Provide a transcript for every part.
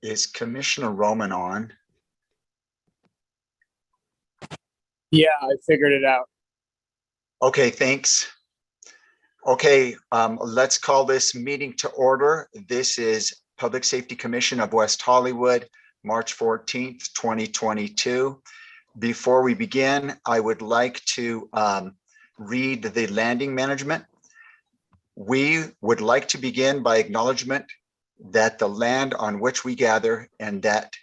Is Commissioner Roman on? Yeah, I figured it out. Okay, thanks. Okay, let's call this meeting to order. This is Public Safety Commission of West Hollywood, March 14th, 2022. Before we begin, I would like to read the landing management. We would like to begin by acknowledgement that the land on which we gather and that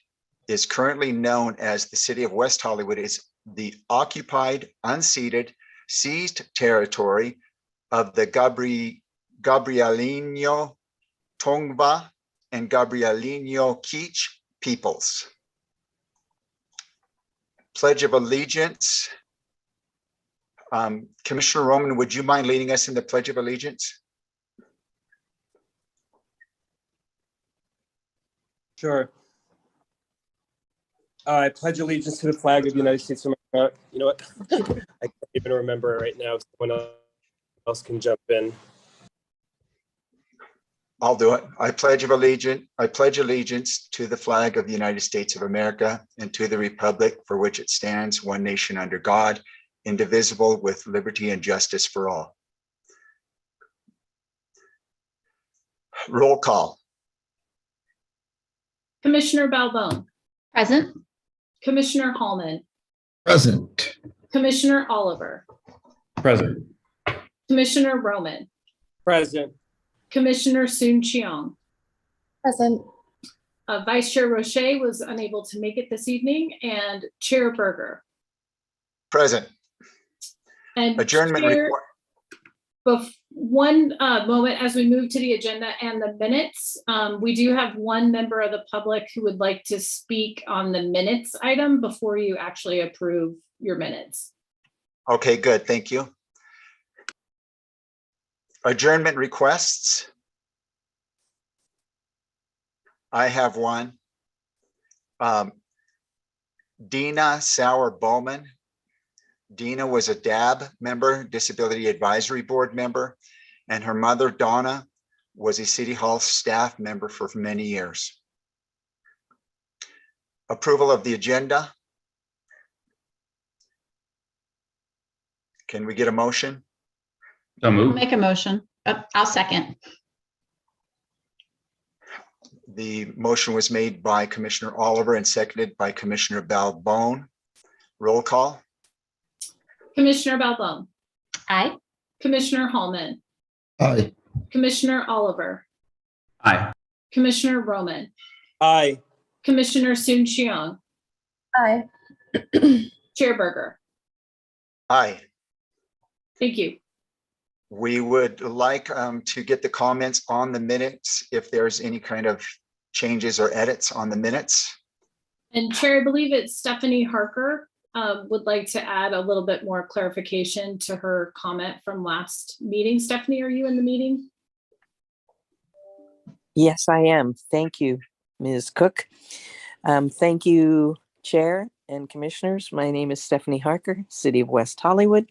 is currently known as the city of West Hollywood is the occupied, unceded, seized territory of the Gabrielino Tongva and Gabrielino Kizh peoples. Pledge of Allegiance. Commissioner Roman, would you mind leading us in the Pledge of Allegiance? Sure. I pledge allegiance to the flag of the United States of America. You know what? I can't even remember it right now. Someone else can jump in. I'll do it. I pledge allegiance to the flag of the United States of America and to the republic for which it stands, one nation under God, indivisible, with liberty and justice for all. Roll call. Commissioner Balbone. Present. Commissioner Hallman. Present. Commissioner Oliver. Present. Commissioner Roman. Present. Commissioner Soon Cheong. Present. Vice Chair Roche was unable to make it this evening, and Chair Berger. Present. And Adjournment report. One moment as we move to the agenda and the minutes, we do have one member of the public who would like to speak on the minutes item before you actually approve your minutes. Okay, good. Thank you. Adjournment requests. I have one. Dina Sauer Bowman. Dina was a DAB member, Disability Advisory Board member, and her mother, Donna, was a City Hall staff member for many years. Approval of the agenda. Can we get a motion? So I'll moved. make a motion. I'll second. The motion was made by Commissioner Oliver and seconded by Commissioner Balbone. Roll call. Commissioner Balbone. Aye. Commissioner Hallman. Aye. Commissioner Oliver. Aye. Commissioner Roman. Aye. Commissioner Soon Cheong. Aye. Chair Berger. Aye. Thank you. We would like to get the comments on the minutes if there's any kind of changes or edits on the minutes. And Chair, I believe it's Stephanie Harker would like to add a little bit more clarification to her comment from last meeting. Stephanie, are you in the meeting? Yes, I am. Thank you, Ms. Cook. Thank you, Chair and Commissioners. My name is Stephanie Harker, City of West Hollywood.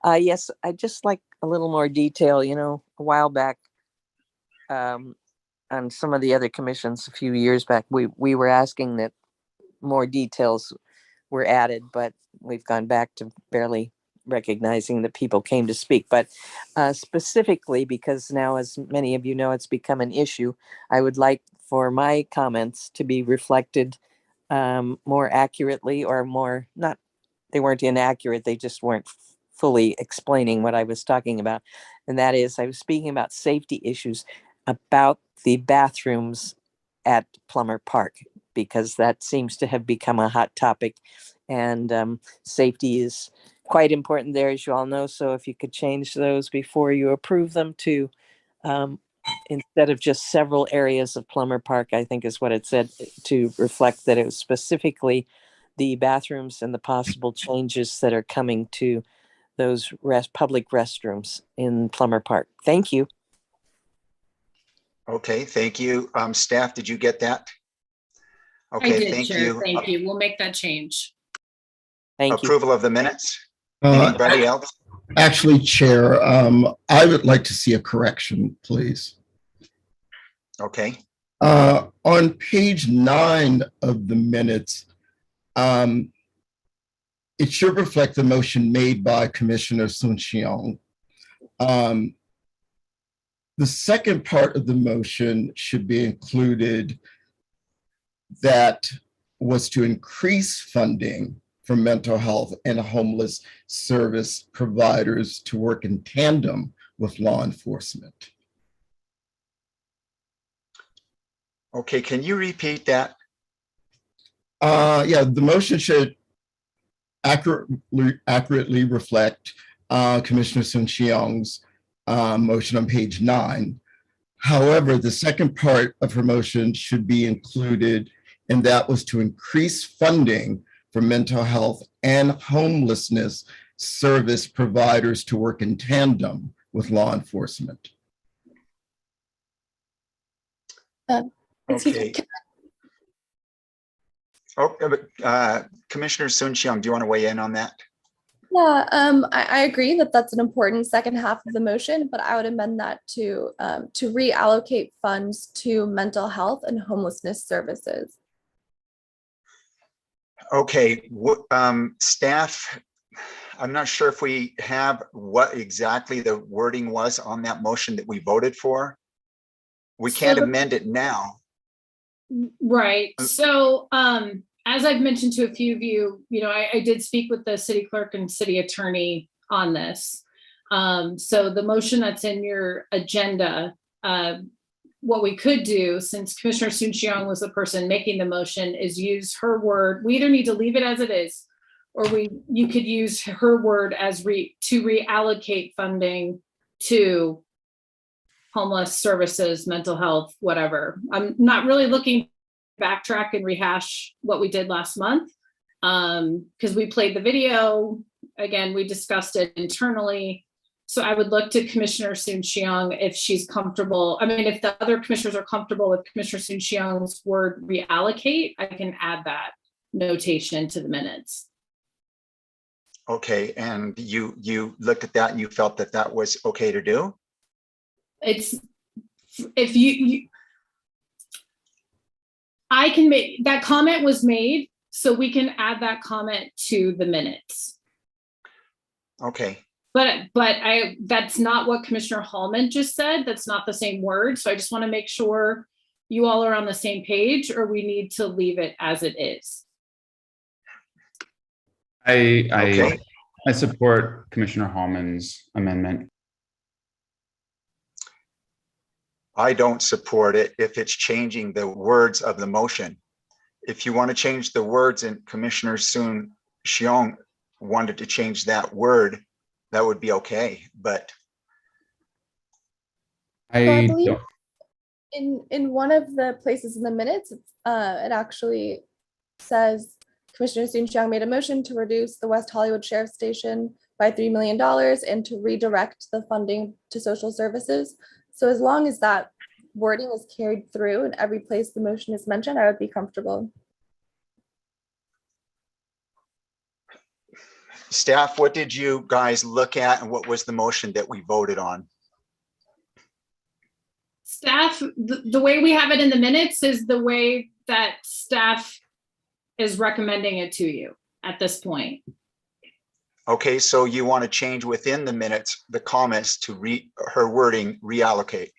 Yes, I'd just like a little more detail. You know, a while back on some of the other commissions, a few years back, we were asking that more details were added, but we've gone back to barely recognizing that people came to speak. But specifically, because now, as many of you know, it's become an issue, I would like for my comments to be reflected more accurately, or more, not, they weren't inaccurate, they just weren't fully explaining what I was talking about. And that is, I was speaking about safety issues about the bathrooms at Plummer Park, because that seems to have become a hot topic, and safety is quite important there, as you all know. So if you could change those before you approve them to, instead of just several areas of Plummer Park, I think is what it said, to reflect that it was specifically the bathrooms and the possible changes that are coming to those public restrooms in Plummer Park. Thank you. Okay, thank you. Staff, did you get that? Okay, I did, thank Chair. you. Thank you. We'll make that change. Thank you. Approval of the minutes. Anybody else? Actually, Chair, I would like to see a correction, please. Okay. On page 9 of the minutes, it should reflect the motion made by Commissioner Sun-Cheong. The second part of the motion should be included, that was to increase funding for mental health and homeless service providers to work in tandem with law enforcement. Okay, can you repeat that? Yeah, the motion should accurately reflect Commissioner Sun-Cheong's motion on page 9. However, the second part of her motion should be included, and that was to increase funding for mental health and homelessness service providers to work in tandem with law enforcement. Excuse me. Okay. Oh, Commissioner Sun-Cheong, do you want to weigh in on that? Yeah, I agree that that's an important second half of the motion, but I would amend that to reallocate funds to mental health and homelessness services. Okay, staff, I'm not sure if we have what exactly the wording was on that motion that we voted for. We can't So- amend it now. Right, so, as I've mentioned to a few of you, I did speak with the city clerk and city attorney on this. So the motion that's in your agenda, what we could do, since Commissioner Sun-Cheong was the person making the motion, is use her word. We either need to leave it as it is, or you could use her word as to reallocate funding to homeless services, mental health, whatever. I'm not really looking to backtrack and rehash what we did last month, because we played the video. Again, we discussed it internally. So I would look to Commissioner Sun-Cheong if she's comfortable. I mean, if the other commissioners are comfortable with Commissioner Sun-Cheong's word reallocate, I can add that notation to the minutes. Okay, and you looked at that and you felt that that was okay to do? It's, if you I can make, that comment was made, so we can add that comment to the minutes. Okay, But that's not what Commissioner Hallman just said. That's not the same word. So I just want to make sure you all are on the same page, or we need to leave it as it is. okay. I support Commissioner Hallman's amendment. I don't support it if it's changing the words of the motion. If you want to change the words and Commissioner Sun-Cheong wanted to change that word, that would be okay, but. So I believe don't- in one of the places in the minutes, it actually says Commissioner Sun-Cheong made a motion to reduce the West Hollywood Sheriff Station by $3 million and to redirect the funding to social services. So as long as that wording is carried through in every place the motion is mentioned, I would be comfortable. Staff, what did you guys look at and what was the motion that we voted on? Staff, the way we have it in the minutes is the way that staff is recommending it to you at this point. Okay, so you want to change within the minutes, the comments to her wording reallocate.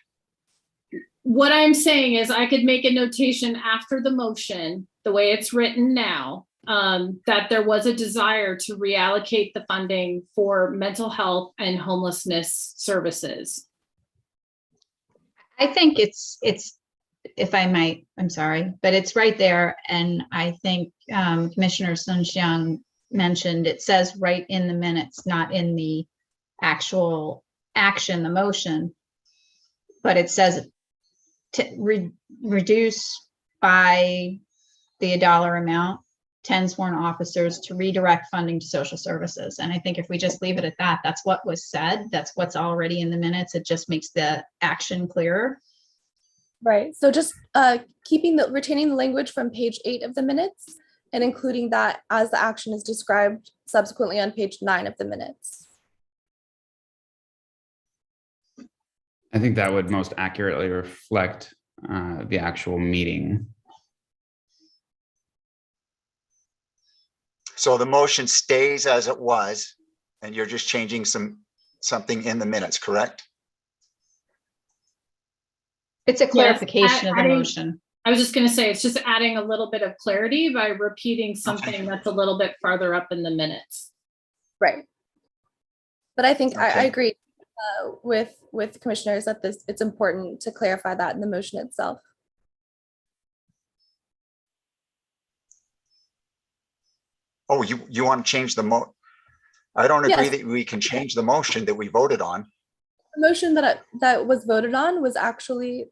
What I'm saying is I could make a notation after the motion, the way it's written now, that there was a desire to reallocate the funding for mental health and homelessness services. I think it's, if I might, I'm sorry, but it's right there. And I think Commissioner Sun-Cheong mentioned, it says right in the minutes, not in the actual action, the motion, but it says to reduce by the dollar amount, 10 sworn officers to redirect funding to social services. And I think if we just leave it at that, that's what was said. That's what's already in the minutes. It just makes the action clearer. Right. So just retaining the language from page 8 of the minutes and including that as the action is described subsequently on page 9 of the minutes. I think that would most accurately reflect the actual meeting. So the motion stays as it was, and you're just changing something in the minutes, correct? It's a clarification of the adding- motion. I was just going to say, it's just adding a little bit of clarity by repeating something that's a little bit farther up in the minutes. Right. But I think I Okay. agree with commissioners that it's important to clarify that in the motion itself. Oh, you want to change the I don't agree Yes. that we can change the motion that we voted on. The motion that was voted on was actually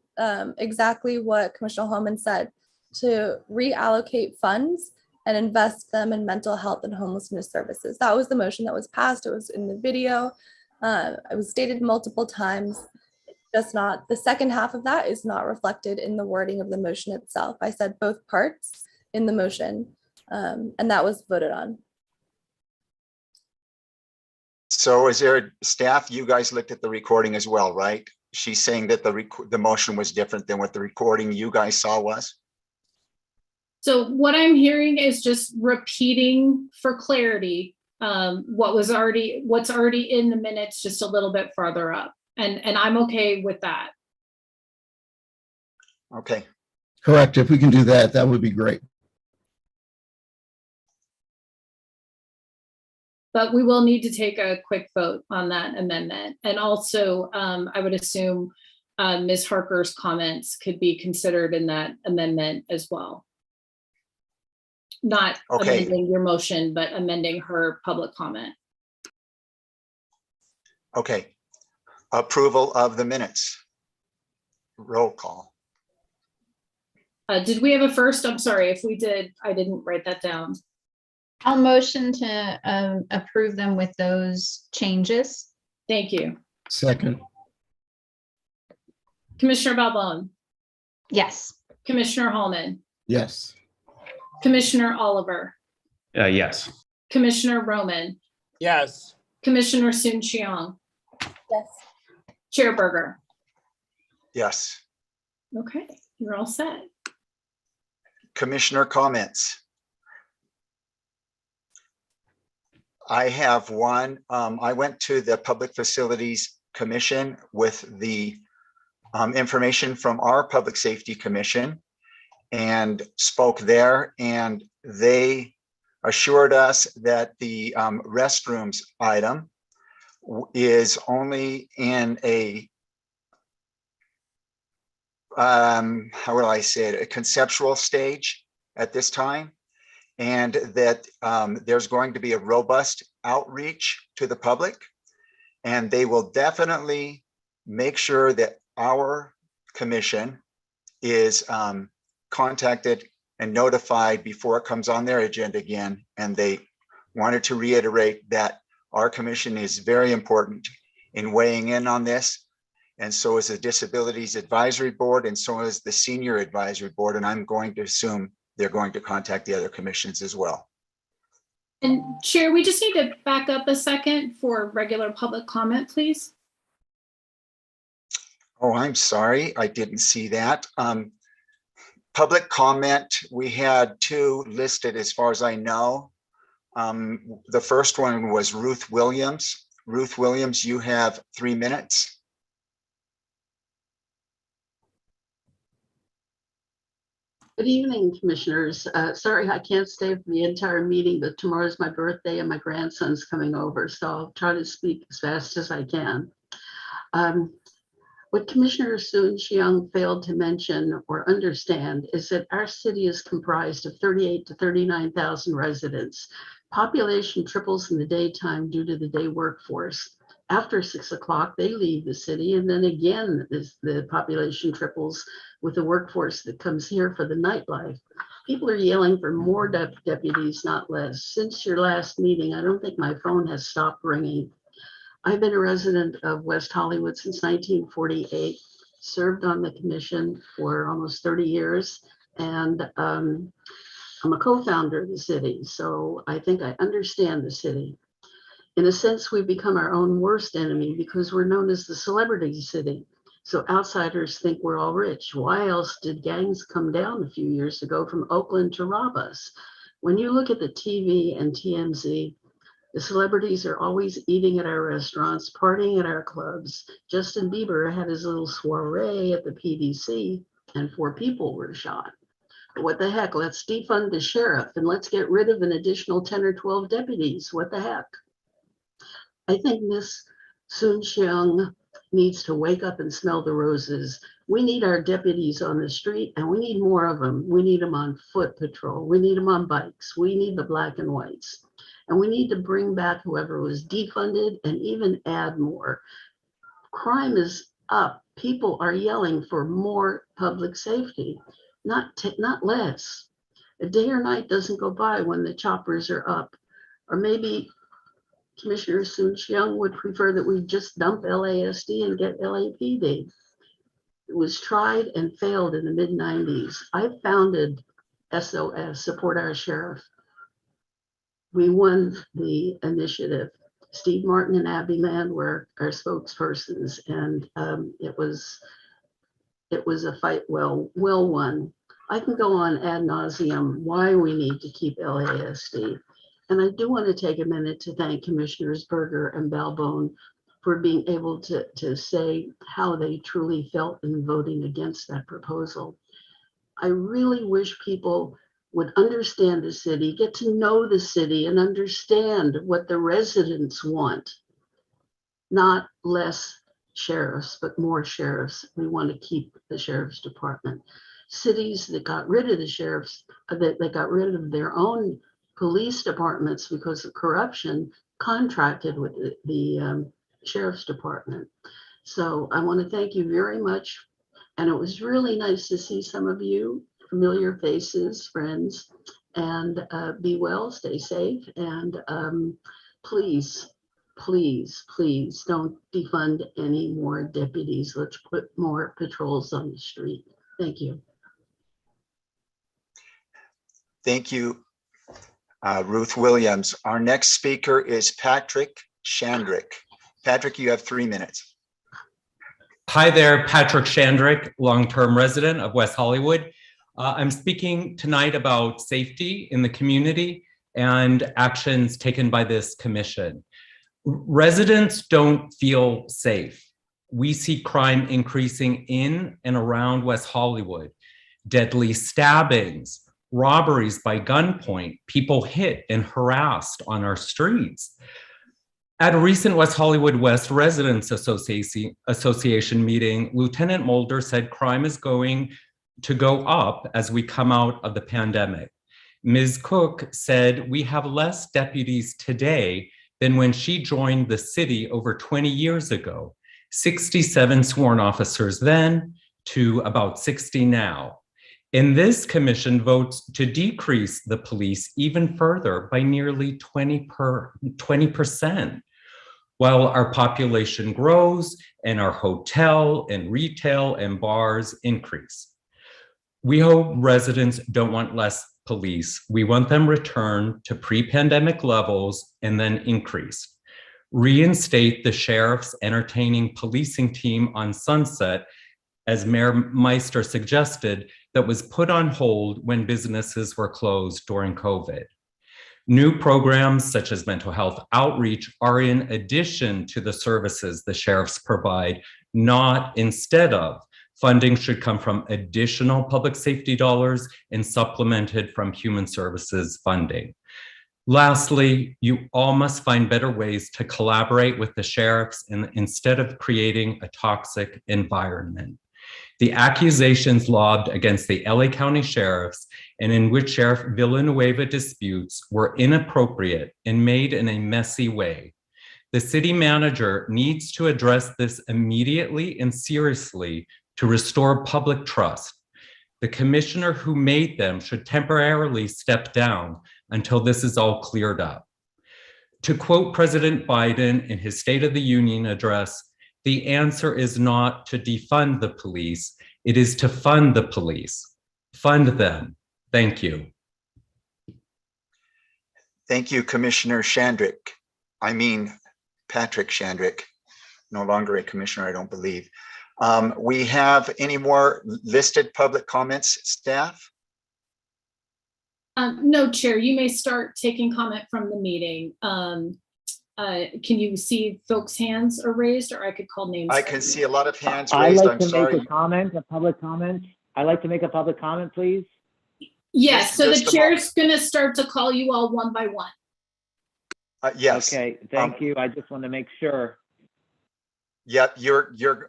exactly what Commissioner Holman said, to reallocate funds and invest them in mental health and homelessness services. That was the motion that was passed. It was in the video. It was stated multiple times. Just not, the second half of that is not reflected in the wording of the motion itself. I said both parts in the motion, and that was voted on. So is there staff, you guys looked at the recording as well, right? She's saying that the motion was different than what the recording you guys saw was? So what I'm hearing is just repeating for clarity what's already in the minutes, just a little bit farther up. And I'm okay with that. Okay, Correct. If we can do that, that would be great. But we will need to take a quick vote on that amendment. And also, I would assume Ms. Harker's comments could be considered in that amendment as well. Not Okay. amending your motion, but amending her public comment. okay. Approval of the minutes. Roll call. Did we have a first? I'm sorry, if we did, I didn't write that down. I'll motion to approve them with those changes. Thank you. Second, Commissioner Balbone, Yes. Commissioner Hallman, yes. Commissioner Oliver, Yes. Commissioner Roman, Yes. Commissioner Soon-Shiong, Yes. Chair Berger. Yes. Okay, you're all set. Commissioner comments. I have one. I went to the Public Facilities Commission with the information from our Public Safety Commission and spoke there, and they assured us that the restrooms item is only in a how will I say it, a conceptual stage at this time. And that there's going to be a robust outreach to the public, and they will definitely make sure that our commission is contacted and notified before it comes on their agenda again. And they wanted to reiterate that our commission is very important in weighing in on this. And so is the Disabilities Advisory Board, and so is the Senior Advisory Board. And I'm going to assume they're going to contact the other commissions as well. And Chair, we just need to back up a second for regular public comment, please. Oh, I'm sorry, I didn't see that. Public comment, we had two listed as far as I know. The first one was Ruth Williams. Ruth Williams, you have 3 minutes. Good evening, commissioners. Sorry, I can't stay for the entire meeting, but tomorrow's my birthday and my grandson's coming over, so I'll try to speak as fast as I can. What Commissioner Soon-Shiong failed to mention or understand is that our city is comprised of 38 to 39,000 residents. Population triples in the daytime due to the day workforce. After 6 o'clock, they leave the city, and then again, the population triples with the workforce that comes here for the nightlife. People are yelling for more deputies, not less. Since your last meeting, I don't think my phone has stopped ringing. I've been a resident of West Hollywood since 1948, served on the commission for almost 30 years, and I'm a co-founder of the city, so I think I understand the city. In a sense, we've become our own worst enemy because we're known as the celebrity city. So outsiders think we're all rich. Why else did gangs come down a few years ago from Oakland to rob us? When you look at the TV and TMZ, the celebrities are always eating at our restaurants, partying at our clubs. Justin Bieber had his little soiree at the PDC and 4 people were shot. But what the heck? Let's defund the sheriff and let's get rid of an additional 10 or 12 deputies. What the heck? I think Miss Soon Cheong needs to wake up and smell the roses. We need our deputies on the street and we need more of them. We need them on foot patrol. We need them on bikes. We need the black and whites. And we need to bring back whoever was defunded and even add more. Crime is up. People are yelling for more public safety, not less. A day or night doesn't go by when the choppers are up. Or maybe Commissioner Soon Cheong would prefer that we just dump LASD and get LAPD. It was tried and failed in the mid-90s. I founded SOS, Support Our Sheriff. We won the initiative. Steve Martin and Abby Land were our spokespersons, and it was a fight well won. I can go on ad nauseum why we need to keep LASD. And I do want to take a minute to thank Commissioners Berger and Balbone for being able to say how they truly felt in voting against that proposal. I really wish people would understand the city, get to know the city and understand what the residents want. Not less sheriffs, but more sheriffs. We want to keep the sheriff's department. Cities that got rid of the sheriffs, that got rid of their own police departments because of corruption, contracted with the sheriff's department. So I want to thank you very much. And it was really nice to see some of you, familiar faces, friends, and be well, stay safe. And please, please, please don't defund any more deputies. Let's put more patrols on the street. Thank you. Thank you, Ruth Williams. Our next speaker is Patrick Shandrick. Patrick, you have 3 minutes. Hi there, Patrick Shandrick, long-term resident of West Hollywood. I'm speaking tonight about safety in the community and actions taken by this commission. Residents don't feel safe. We see crime increasing in and around West Hollywood. Deadly stabbings, robberies by gunpoint, people hit and harassed on our streets. At a recent West Hollywood West Residents Association meeting, Lieutenant Mulder said crime is going to go up as we come out of the pandemic. Ms. Cook said we have less deputies today than when she joined the city over 20 years ago. 67 sworn officers then to about 60 now. And this commission votes to decrease the police even further by nearly 20%. While our population grows and our hotel and retail and bars increase. We hope residents don't want less police. We want them returned to pre-pandemic levels and then increased. Reinstate the sheriff's entertaining policing team on Sunset, as Mayor Meister suggested, that was put on hold when businesses were closed during COVID. New programs such as mental health outreach are in addition to the services the sheriffs provide, not instead of. Funding should come from additional public safety dollars and supplemented from human services funding. Lastly, you all must find better ways to collaborate with the sheriffs instead of creating a toxic environment. The accusations lobbed against the LA County sheriffs and in which Sheriff Villanueva disputes were inappropriate and made in a messy way. The city manager needs to address this immediately and seriously to restore public trust. The commissioner who made them should temporarily step down until this is all cleared up. To quote President Biden in his State of the Union address, the answer is not to defund the police, it is to fund the police. Fund them. Thank you. Thank you, Commissioner Shandrick. I mean, Patrick Shandrick, no longer a commissioner, I don't believe. We have any more listed public comments, staff? No, Chair, you may start taking comment from the meeting. Can you see folks' hands are raised, or I could call names? I can see a lot of hands I'd raised. like I'm to make sorry. a comment, a public comment. I'd like to make a public comment, please. Yes, so the Just a chair's gonna start to call you all one by one. Yes. Okay, thank you. I just want to make sure. Yep,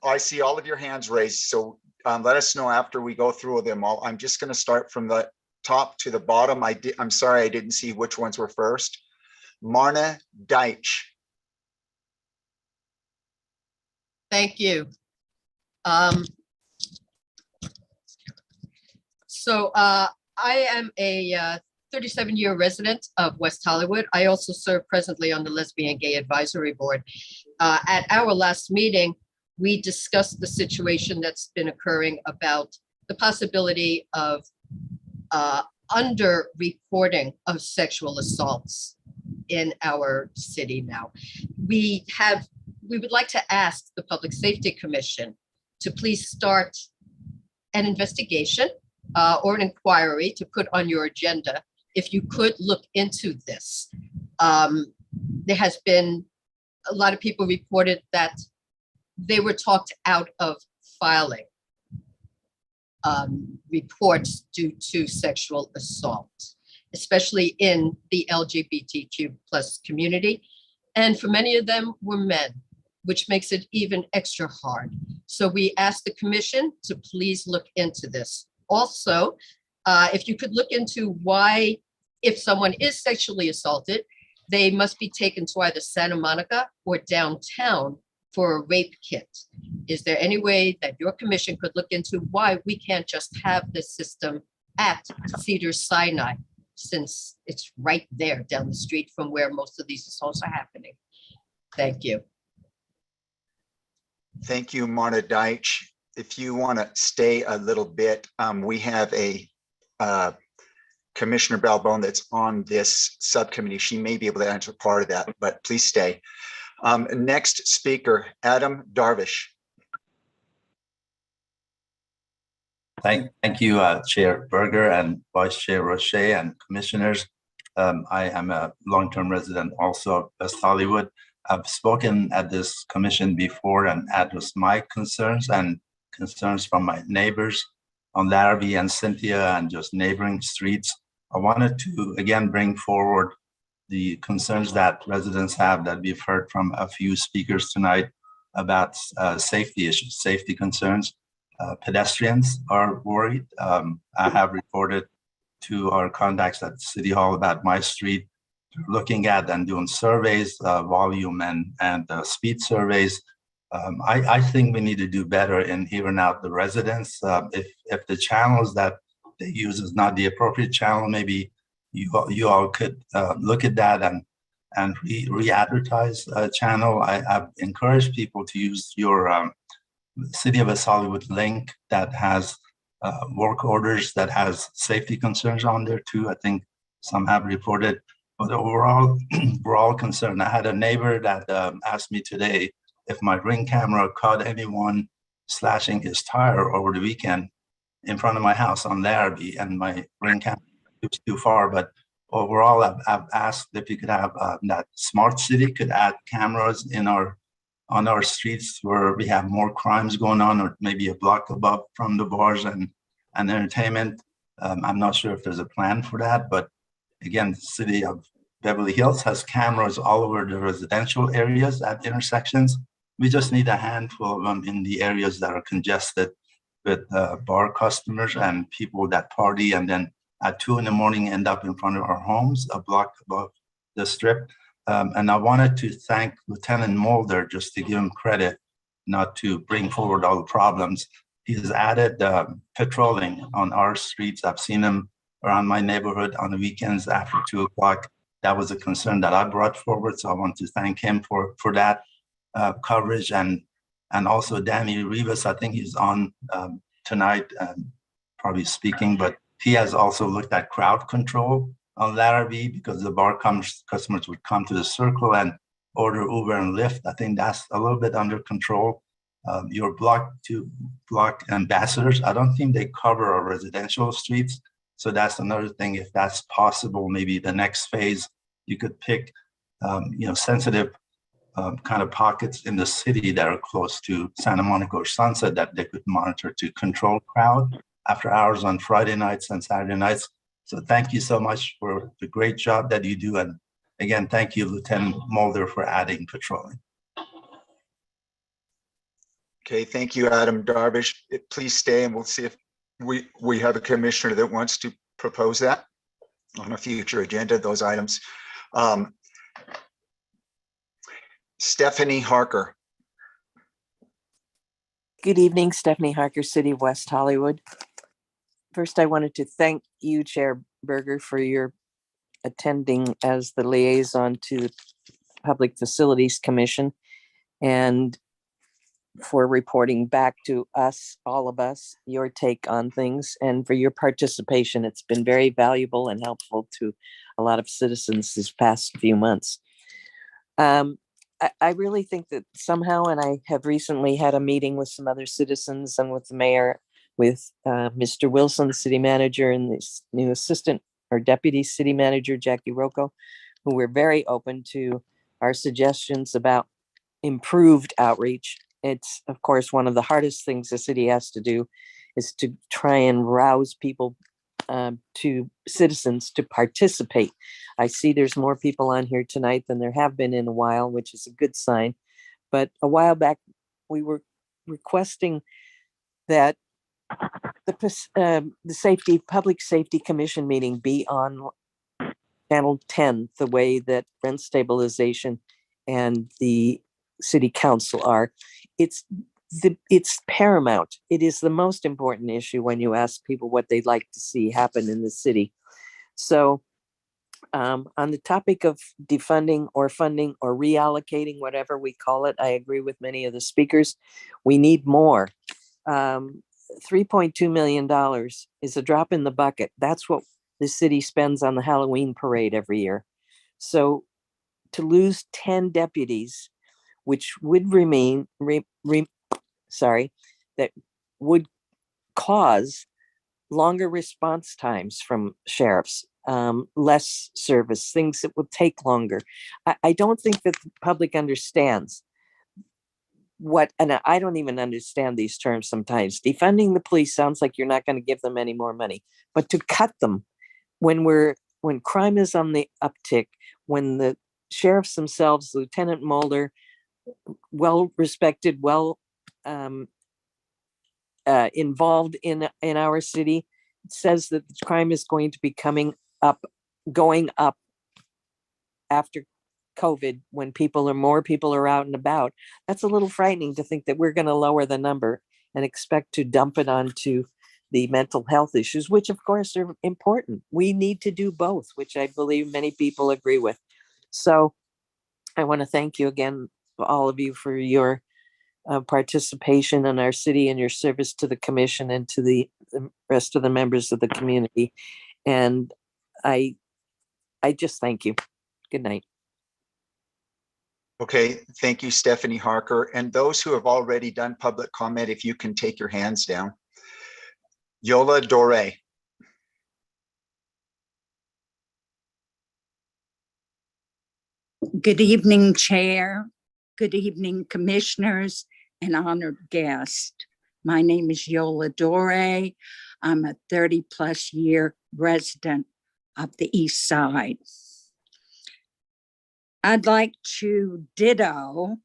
I see all of your hands raised. So let us know after we go through them all. I'm just going to start from the top to the bottom. I'm sorry, I didn't see which ones were first. Marna Deitch. Thank you. I am a 37-year resident of West Hollywood. I also serve presently on the Lesbian Gay Advisory Board. At our last meeting, we discussed the situation that's been occurring about the possibility of under-reporting of sexual assaults in our city now. We would like to ask the Public Safety Commission to please start an investigation or an inquiry to put on your agenda. If you could look into this. There has been a lot of people reported that they were talked out of filing reports due to sexual assault, especially in the LGBTQ plus community. And for many of them were men, which makes it even extra hard. So we asked the commission to please look into this. Also, if you could look into why, if someone is sexually assaulted, they must be taken to either Santa Monica or downtown for a rape kit. Is there any way that your commission could look into why we can't just have this system at Cedars-Sinai, since it's right there down the street from where most of these assaults are happening? Thank you. Thank you, Marna Deitch. If you want to stay a little bit, we have a Commissioner Balbone that's on this subcommittee. She may be able to answer part of that, but please stay. Next speaker, Adam Darvish. Thank you, Chair Berger and Vice Chair Roche and commissioners. I am a long-term resident also of West Hollywood. I've spoken at this commission before and addressed my concerns and concerns from my neighbors on Larrabee and Cynthia and just neighboring streets. I wanted to again bring forward the concerns that residents have that we've heard from a few speakers tonight about safety issues, safety concerns. Pedestrians are worried. I have reported to our contacts at City Hall about my street, looking at and doing surveys, volume and speed surveys. I think we need to do better in hearing out the residents. If the channels that they use is not the appropriate channel, maybe you all could look at that and re-advertise a channel. I've encouraged people to use your City of West Hollywood link that has work orders that has safety concerns on there too. I think some have reported, but overall, we're all concerned. I had a neighbor that asked me today if my Ring camera caught anyone slashing his tire over the weekend in front of my house on Larrabee, and my Ring camera was too far. But overall, I've asked if you could have that smart city could add cameras in on our streets where we have more crimes going on, or maybe a block above from the bars and entertainment. I'm not sure if there's a plan for that, but again, the city of Beverly Hills has cameras all over the residential areas at intersections. We just need a handful of them in the areas that are congested with bar customers and people that party and then at 2 in the morning end up in front of our homes, a block above the strip. And I wanted to thank Lieutenant Mulder, just to give him credit, not to bring forward all the problems. He has added patrolling on our streets. I've seen him around my neighborhood on the weekends after 2 o'clock. That was a concern that I brought forward. So I want to thank him for that coverage. And also Danny Rivas, I think he's on tonight, probably speaking, but he has also looked at crowd control on Larrabee, because the bar customers would come to the circle and order Uber and Lyft. I think that's a little bit under control. your block to block ambassadors, I don't think they cover our residential streets. So that's another thing. If that's possible, maybe the next phase, you could pick, sensitive kind of pockets in the city that are close to Santa Monica or Sunset that they could monitor to control crowd after hours on Friday nights and Saturday nights. So thank you so much for the great job that you do. And again, thank you, Lieutenant Mulder, for adding patrolling. Okay, thank you, Adam. Darvish, please stay and we'll see if we have a commissioner that wants to propose that on a future agenda, those items. Stephanie Harker. Good evening, Stephanie Harker, City of West Hollywood. First, I wanted to thank you, Chair Berger, for your attending as the liaison to the Public Facilities Commission and for reporting back to us, all of us, your take on things and for your participation. It's been very valuable and helpful to a lot of citizens this past few months. I really think that somehow, and I have recently had a meeting with some other citizens and with the mayor, with Mr. Wilson, the city manager, and this new assistant or deputy city manager, Jackie Rocco, who were very open to our suggestions about improved outreach. It's, of course, one of the hardest things the city has to do is to try and rouse people, to citizens to participate. I see there's more people on here tonight than there have been in a while, which is a good sign. But a while back, we were requesting that the Public Safety Commission meeting be on Channel 10, the way that rent stabilization and the city council are. It's paramount. It is the most important issue when you ask people what they'd like to see happen in the city. So on the topic of defunding or funding or reallocating, whatever we call it, I agree with many of the speakers. We need more. $3.2 million is a drop in the bucket. That's what the city spends on the Halloween parade every year. So to lose 10 deputies, which would that would cause longer response times from sheriffs, less service, things that will take longer. I don't think that the public understands and I don't even understand these terms sometimes. Defunding the police sounds like you're not going to give them any more money, but to cut them when crime is on the uptick, when the sheriffs themselves, Lieutenant Mulder, well-respected, involved in our city, says that the crime is going to be going up after COVID, when more people are out and about. That's a little frightening to think that we're going to lower the number and expect to dump it onto the mental health issues, which of course are important. We need to do both, which I believe many people agree with. So I want to thank you again, all of you, for your participation in our city and your service to the commission and to the rest of the members of the community. And I just thank you. Good night. Okay, thank you, Stephanie Harker. And those who have already done public comment, if you can take your hands down. Yola Dore. Good evening, Chair. Good evening, Commissioners and honored guests. My name is Yola Dore. I'm a 30-plus year resident of the East Side. I'd like to ditto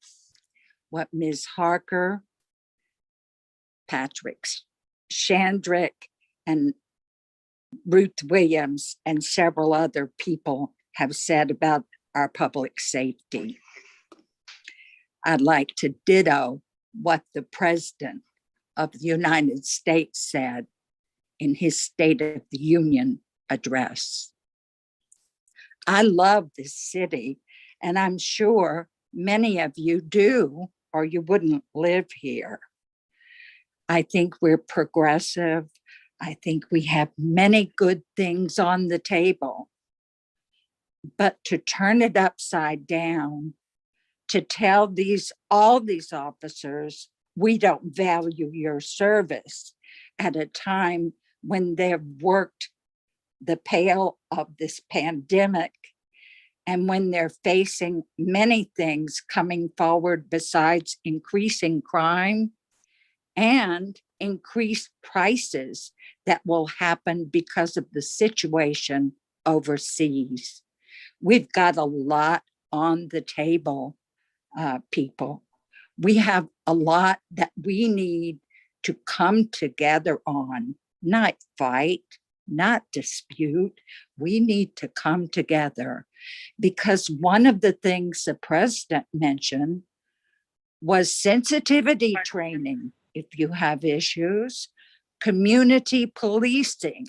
what Ms. Harker, Patrick Shandrick, and Ruth Williams, and several other people have said about our public safety. I'd like to ditto what the President of the United States said in his State of the Union address. I love this city, and I'm sure many of you do, or you wouldn't live here. I think we're progressive. I think we have many good things on the table. But to turn it upside down, to tell all these officers we don't value your service at a time when they've worked the pale of this pandemic and when they're facing many things coming forward besides increasing crime and increased prices that will happen because of the situation overseas. We've got a lot on the table, people. We have a lot that we need to come together on, not fight, not dispute. We need to come together because one of the things the president mentioned was sensitivity training. If you have issues, community policing,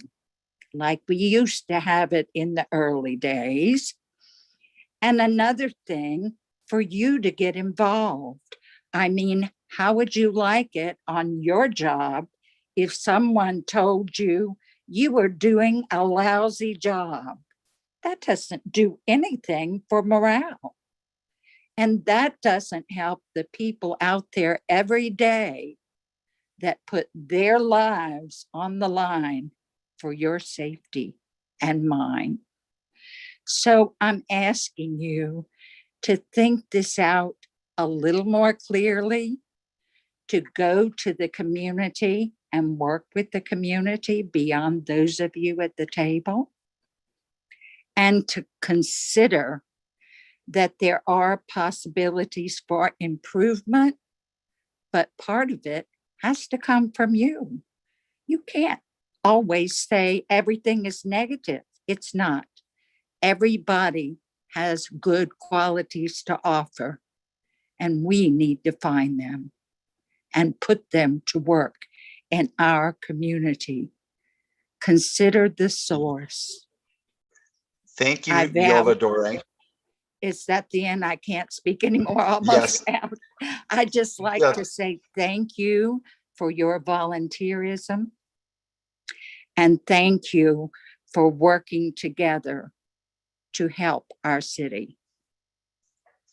like we used to have it in the early days. And another thing, for you to get involved. I mean, how would you like it on your job if someone told you you were doing a lousy job? That doesn't do anything for morale. And that doesn't help the people out there every day that put their lives on the line for your safety and mine. So I'm asking you to think this out a little more clearly, to go to the community and work with the community beyond those of you at the table, and to consider that there are possibilities for improvement, but part of it has to come from you. You can't always say everything is negative. It's not. Everybody has good qualities to offer, and we need to find them and put them to work in our community. Consider the source. Thank you, I vow- Yola Dore. Is that the end? I can't speak anymore. Almost out. I just like to say thank you for your volunteerism, and thank you for working together to help our city.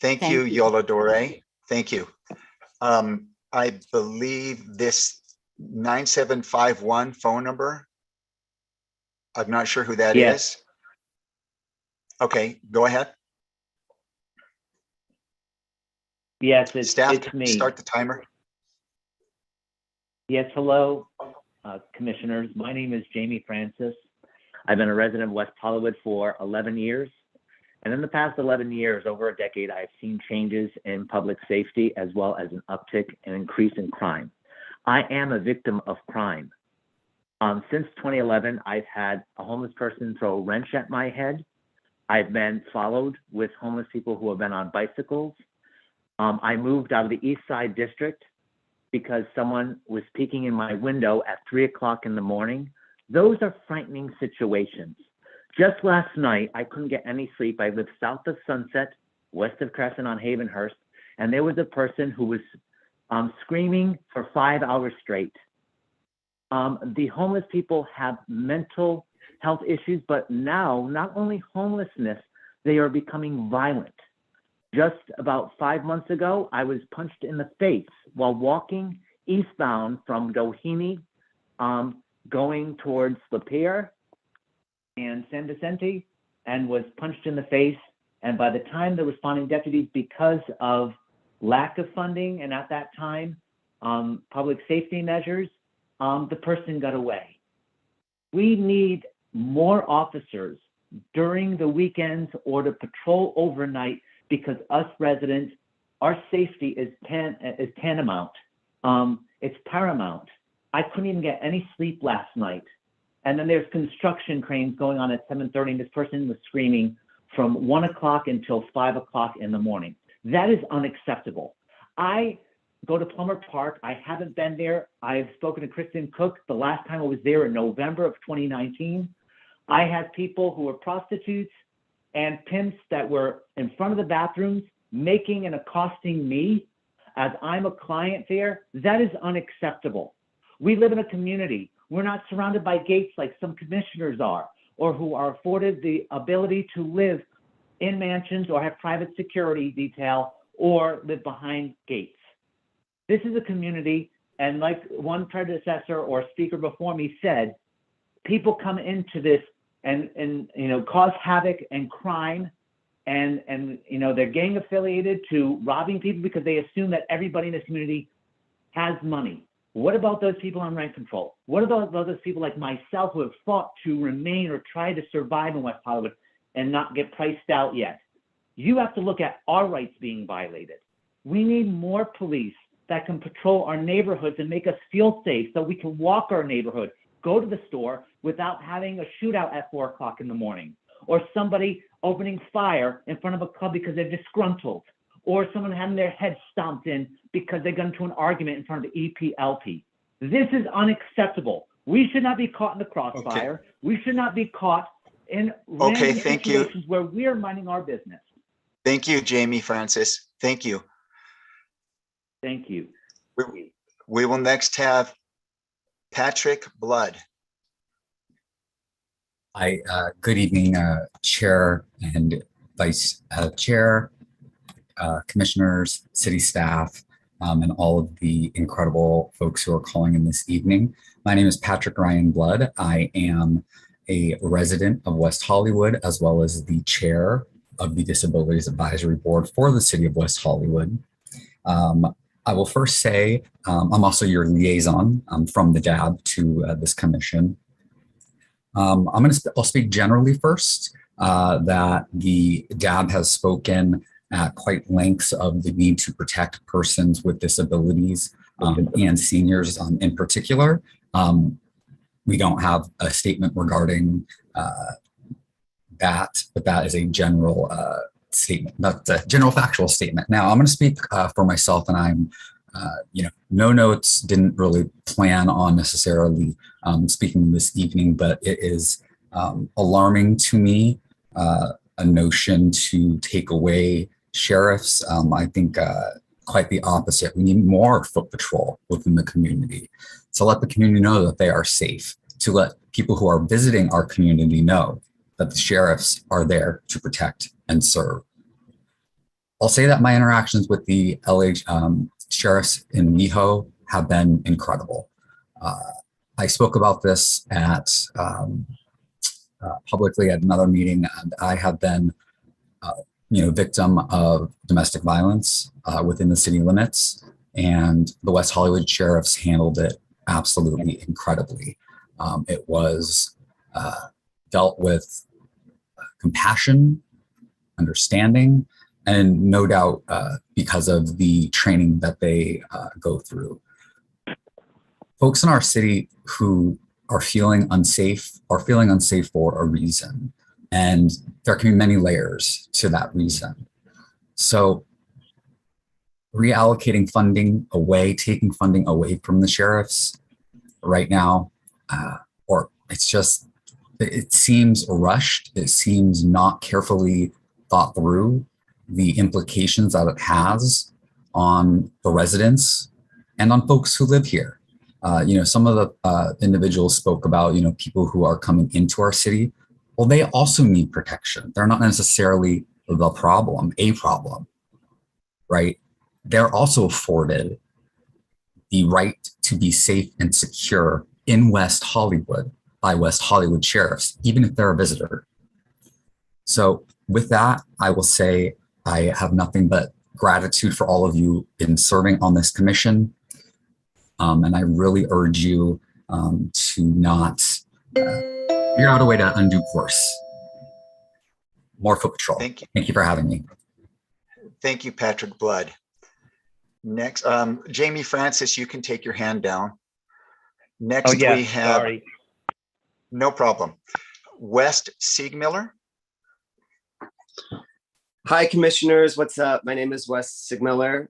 Thank you, Yola Dore. Thank you. I believe this 9751 phone number, I'm not sure who that is. Okay, go ahead. Yes, Staff, it's me. start the timer. Yes, hello, commissioners. My name is Jamie Francis. I've been a resident of West Hollywood for 11 years. And in the past 11 years, over a decade, I've seen changes in public safety as well as an uptick and increase in crime. I am a victim of crime. Since 2011, I've had a homeless person throw a wrench at my head. I've been followed with homeless people who have been on bicycles. I moved out of the East Side District because someone was peeking in my window at 3 o'clock in the morning. Those are frightening situations. Just last night, I couldn't get any sleep. I live south of Sunset, west of Crescent on Havenhurst, and there was a person who was screaming for 5 hours straight. The homeless people have mental health issues, but now not only homelessness, they are becoming violent. Just about 5 months ago, I was punched in the face while walking eastbound from Doheny, going towards Lapeer and San Vicente, and was punched in the face. And by the time the responding deputies, because of lack of funding and at that time, public safety measures, the person got away. We need more officers during the weekends or to patrol overnight, because us residents, our safety is tantamount. It's paramount. I couldn't even get any sleep last night. And then there's construction cranes going on at 7:30, and this person was screaming from 1 o'clock until 5 o'clock in the morning. That is unacceptable. I go to Plummer Park. I haven't been there. I've spoken to Kristen Cook the last time I was there in November of 2019. I had people who were prostitutes and pimps that were in front of the bathrooms making and accosting me as I'm a client there. That is unacceptable. We live in a community. We're not surrounded by gates like some commissioners are, or who are afforded the ability to live in mansions or have private security detail or live behind gates. This is a community, and like one predecessor or speaker before me said, people come into this and cause havoc and crime, and they're gang affiliated to robbing people because they assume that everybody in this community has money. What about those people on rent control? What about those people like myself who have fought to remain or try to survive in West Hollywood and not get priced out yet? You have to look at our rights being violated. We need more police that can patrol our neighborhoods and make us feel safe so we can walk our neighborhood, go to the store without having a shootout at 4 o'clock in the morning, or somebody opening fire in front of a club because they're disgruntled, or someone having their head stomped in because they got into an argument in front of the EPLP. This is unacceptable. We should not be caught in the crossfire. Okay. We should not be caught in Okay, random thank you. situations where we're minding our business. Thank you, Jamie Francis. Thank you. Thank you. We will next have Patrick Blood. Hi, good evening, Chair and Vice Chair, Commissioners, city staff, and all of the incredible folks who are calling in this evening. My name is Patrick Ryan Blood. I am a resident of West Hollywood, as well as the chair of the Disabilities Advisory Board for the City of West Hollywood. I will first say I'm also your liaison from the DAB to this commission. I'll speak generally first, that the DAB has spoken at quite lengths of the need to protect persons with disabilities and seniors in particular. We don't have a statement regarding that, but that is a general statement. That's a general factual statement. Now I'm going to speak for myself, and I'm, no notes, didn't really plan on necessarily speaking this evening, but it is alarming to me, a notion to take away sheriffs. I think quite the opposite. We need more foot patrol within the community to let the community know that they are safe, to let people who are visiting our community know that the sheriffs are there to protect and serve. I'll say that my interactions with the LA sheriffs in WeHo have been incredible. I spoke about this at publicly at another meeting, and I have been, victim of domestic violence within the city limits, and the West Hollywood sheriffs handled it absolutely incredibly. It was dealt with compassion, understanding, and no doubt because of the training that they go through. Folks in our city who are feeling unsafe for a reason, and there can be many layers to that reason. So reallocating funding away, taking funding away from the sheriffs right now, it seems rushed. It seems not carefully thought through the implications that it has on the residents and on folks who live here. Some of the individuals spoke about, people who are coming into our city. Well, they also need protection. They're not necessarily a problem, right? They're also afforded the right to be safe and secure in West Hollywood by West Hollywood sheriffs, even if they're a visitor. So with that, I will say I have nothing but gratitude for all of you in serving on this commission. And I really urge you to not figure out a way to undo course. More foot patrol. Thank you. Thank you for having me. Thank you, Patrick Blood. Next, Jamie Francis, you can take your hand down. Next, we have, sorry. No problem. West Siegmiller. Hi, commissioners. What's up? My name is Wes Sigmiller.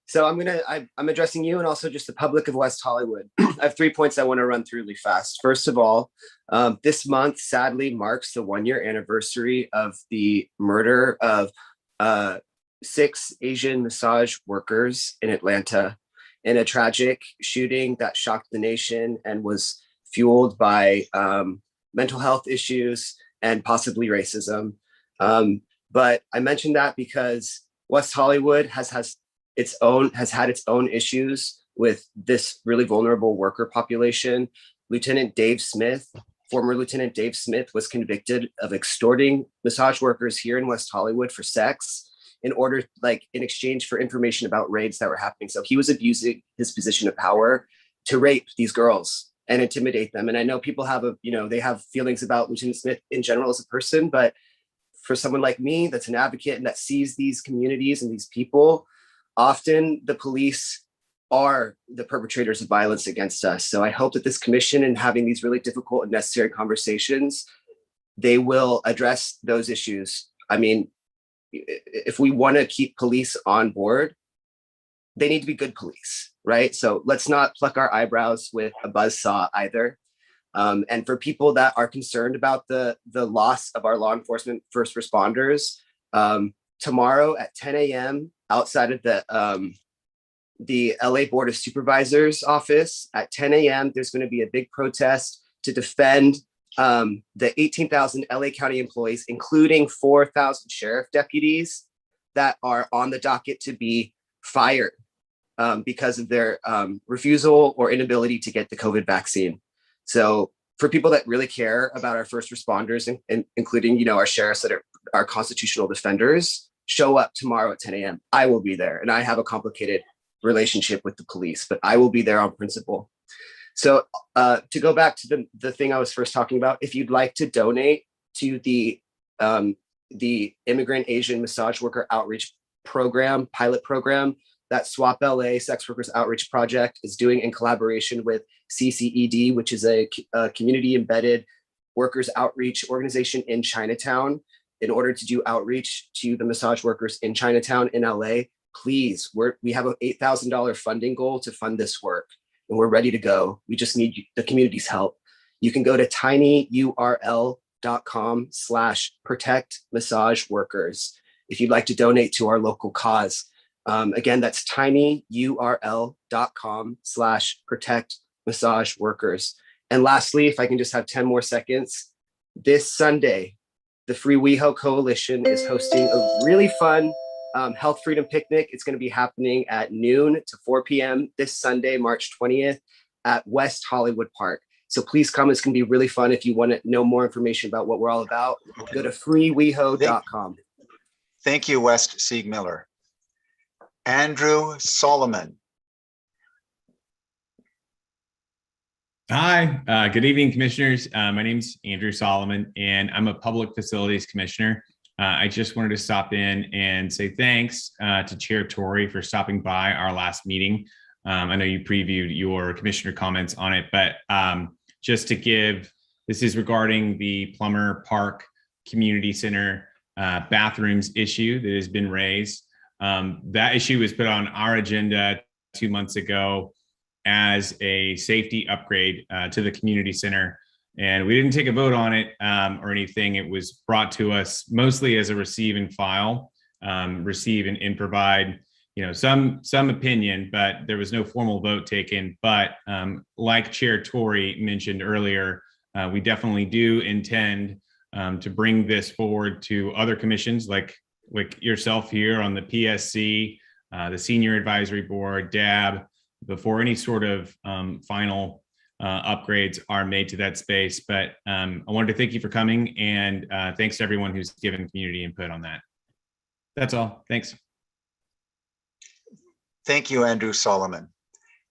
So I'm addressing you and also just the public of West Hollywood. I have 3 points I want to run through really fast. First of all, this month sadly marks the 1-year anniversary of the murder of 6 Asian massage workers in Atlanta in a tragic shooting that shocked the nation and was fueled by mental health issues and possibly racism. But I mentioned that because West Hollywood has has had its own issues with this really vulnerable worker population. Former Lieutenant Dave Smith was convicted of extorting massage workers here in West Hollywood for sex in exchange for information about raids that were happening. So he was abusing his position of power to rape these girls and intimidate them. And I know people they have feelings about Lieutenant Smith in general as a person, but for someone like me that's an advocate and that sees these communities and these people, often the police are the perpetrators of violence against us. So I hope that this commission, and having these really difficult and necessary conversations, they will address those issues. I mean, if we want to keep police on board, they need to be good police, right? So let's not pluck our eyebrows with a buzzsaw either. And for people that are concerned about the loss of our law enforcement first responders, tomorrow at 10 a.m. outside of the LA Board of Supervisors office at 10 a.m. There's going to be a big protest to defend the 18,000 LA County employees, including 4,000 sheriff deputies that are on the docket to be fired because of their refusal or inability to get the COVID vaccine. So for people that really care about our first responders, and including, our sheriffs that are our constitutional defenders, show up tomorrow at 10 a.m. I will be there, and I have a complicated relationship with the police, but I will be there on principle. So to go back to the thing I was first talking about, if you'd like to donate to the Immigrant Asian Massage Worker Outreach Program, pilot program, that SWAP LA Sex Workers Outreach Project is doing in collaboration with CCED, which is a community embedded workers outreach organization in Chinatown, in order to do outreach to the massage workers in Chinatown in LA. Please, we have an $8,000 funding goal to fund this work, and we're ready to go. We just need the community's help. You can go to tinyurl.com/protect massage workers if you'd like to donate to our local cause. Again, that's tinyurl.com/protect massage workers. And lastly, if I can just have 10 more seconds, this Sunday, the Free WeHo Coalition is hosting a really fun health freedom picnic. It's going to be happening at noon to 4 p.m. this Sunday, March 20th at West Hollywood Park. So please come. It's going to be really fun. If you want to know more information about what we're all about, go to freeweho.com. Thank you, West Siegmiller. Andrew Solomon. Hi, good evening, commissioners. My name's Andrew Solomon, and I'm a public facilities commissioner. I just wanted to stop in and say thanks to Chair Torrey for stopping by our last meeting. I know you previewed your commissioner comments on it, but just to give, this is regarding the Plummer Park Community Center bathrooms issue that has been raised. That issue was put on our agenda 2 months ago as a safety upgrade to the community center. And we didn't take a vote on it or anything. It was brought to us mostly as a receive and file, receive and provide, some opinion, but there was no formal vote taken. But like Chair Torrey mentioned earlier, we definitely do intend to bring this forward to other commissions like yourself here on the PSC, the Senior Advisory Board, DAB, before any sort of final upgrades are made to that space. But I wanted to thank you for coming, and thanks to everyone who's given community input on that. That's all. Thanks. Thank you, Andrew Solomon.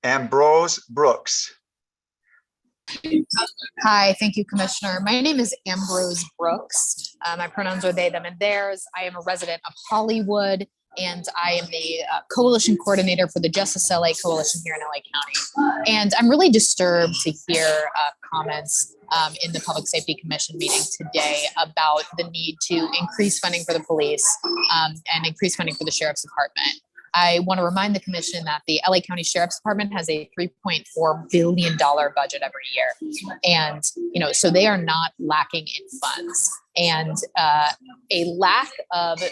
Ambrose Brooks. Hi, thank you, Commissioner. My name is Ambrose Brooks. My pronouns are they, them, and theirs. I am a resident of Hollywood, and I am the coalition coordinator for the Justice LA Coalition here in LA County. And I'm really disturbed to hear comments in the Public Safety Commission meeting today about the need to increase funding for the police and increase funding for the Sheriff's Department. I want to remind the commission that the LA County Sheriff's Department has a $3.4 billion budget every year. And, so they are not lacking in funds. And a lack of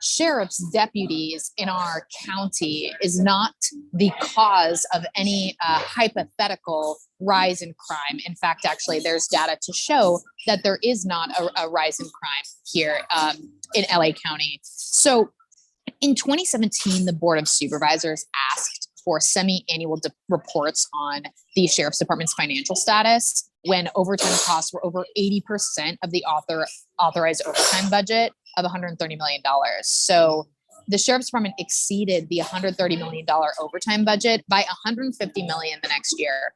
sheriff's deputies in our county is not the cause of any hypothetical rise in crime. In fact, actually, there's data to show that there is not a rise in crime here in LA County. So In 2017, the Board of Supervisors asked for semi-annual reports on the Sheriff's Department's financial status when overtime costs were over 80% of the authorized overtime budget of $130 million. So the Sheriff's Department exceeded the $130 million overtime budget by $150 million the next year.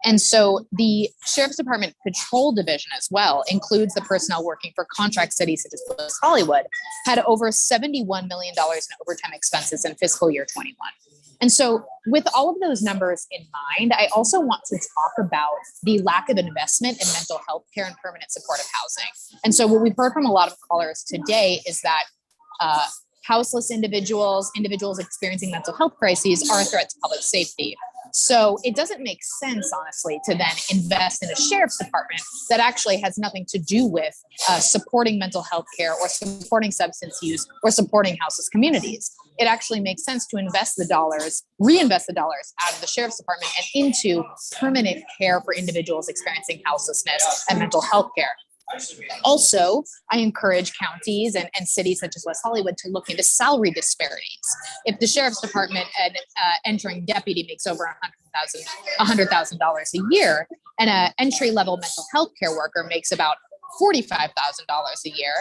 And so the Sheriff's Department Patrol Division as well includes the personnel working for contract cities such as West Hollywood, had over $71 million in overtime expenses in fiscal year 21. And so with all of those numbers in mind, I also want to talk about the lack of investment in mental health care and permanent supportive housing. And so what we've heard from a lot of callers today is that houseless individuals experiencing mental health crises are a threat to public safety. So it doesn't make sense, honestly, to then invest in a sheriff's department that actually has nothing to do with supporting mental health care or supporting substance use or supporting houseless communities. It actually makes sense to reinvest the dollars out of the sheriff's department and into permanent care for individuals experiencing houselessness and mental health care. Also, I encourage counties and cities such as West Hollywood to look into salary disparities. If the sheriff's department entering deputy makes over $100,000 a year, and an entry-level mental health care worker makes about $45,000 a year,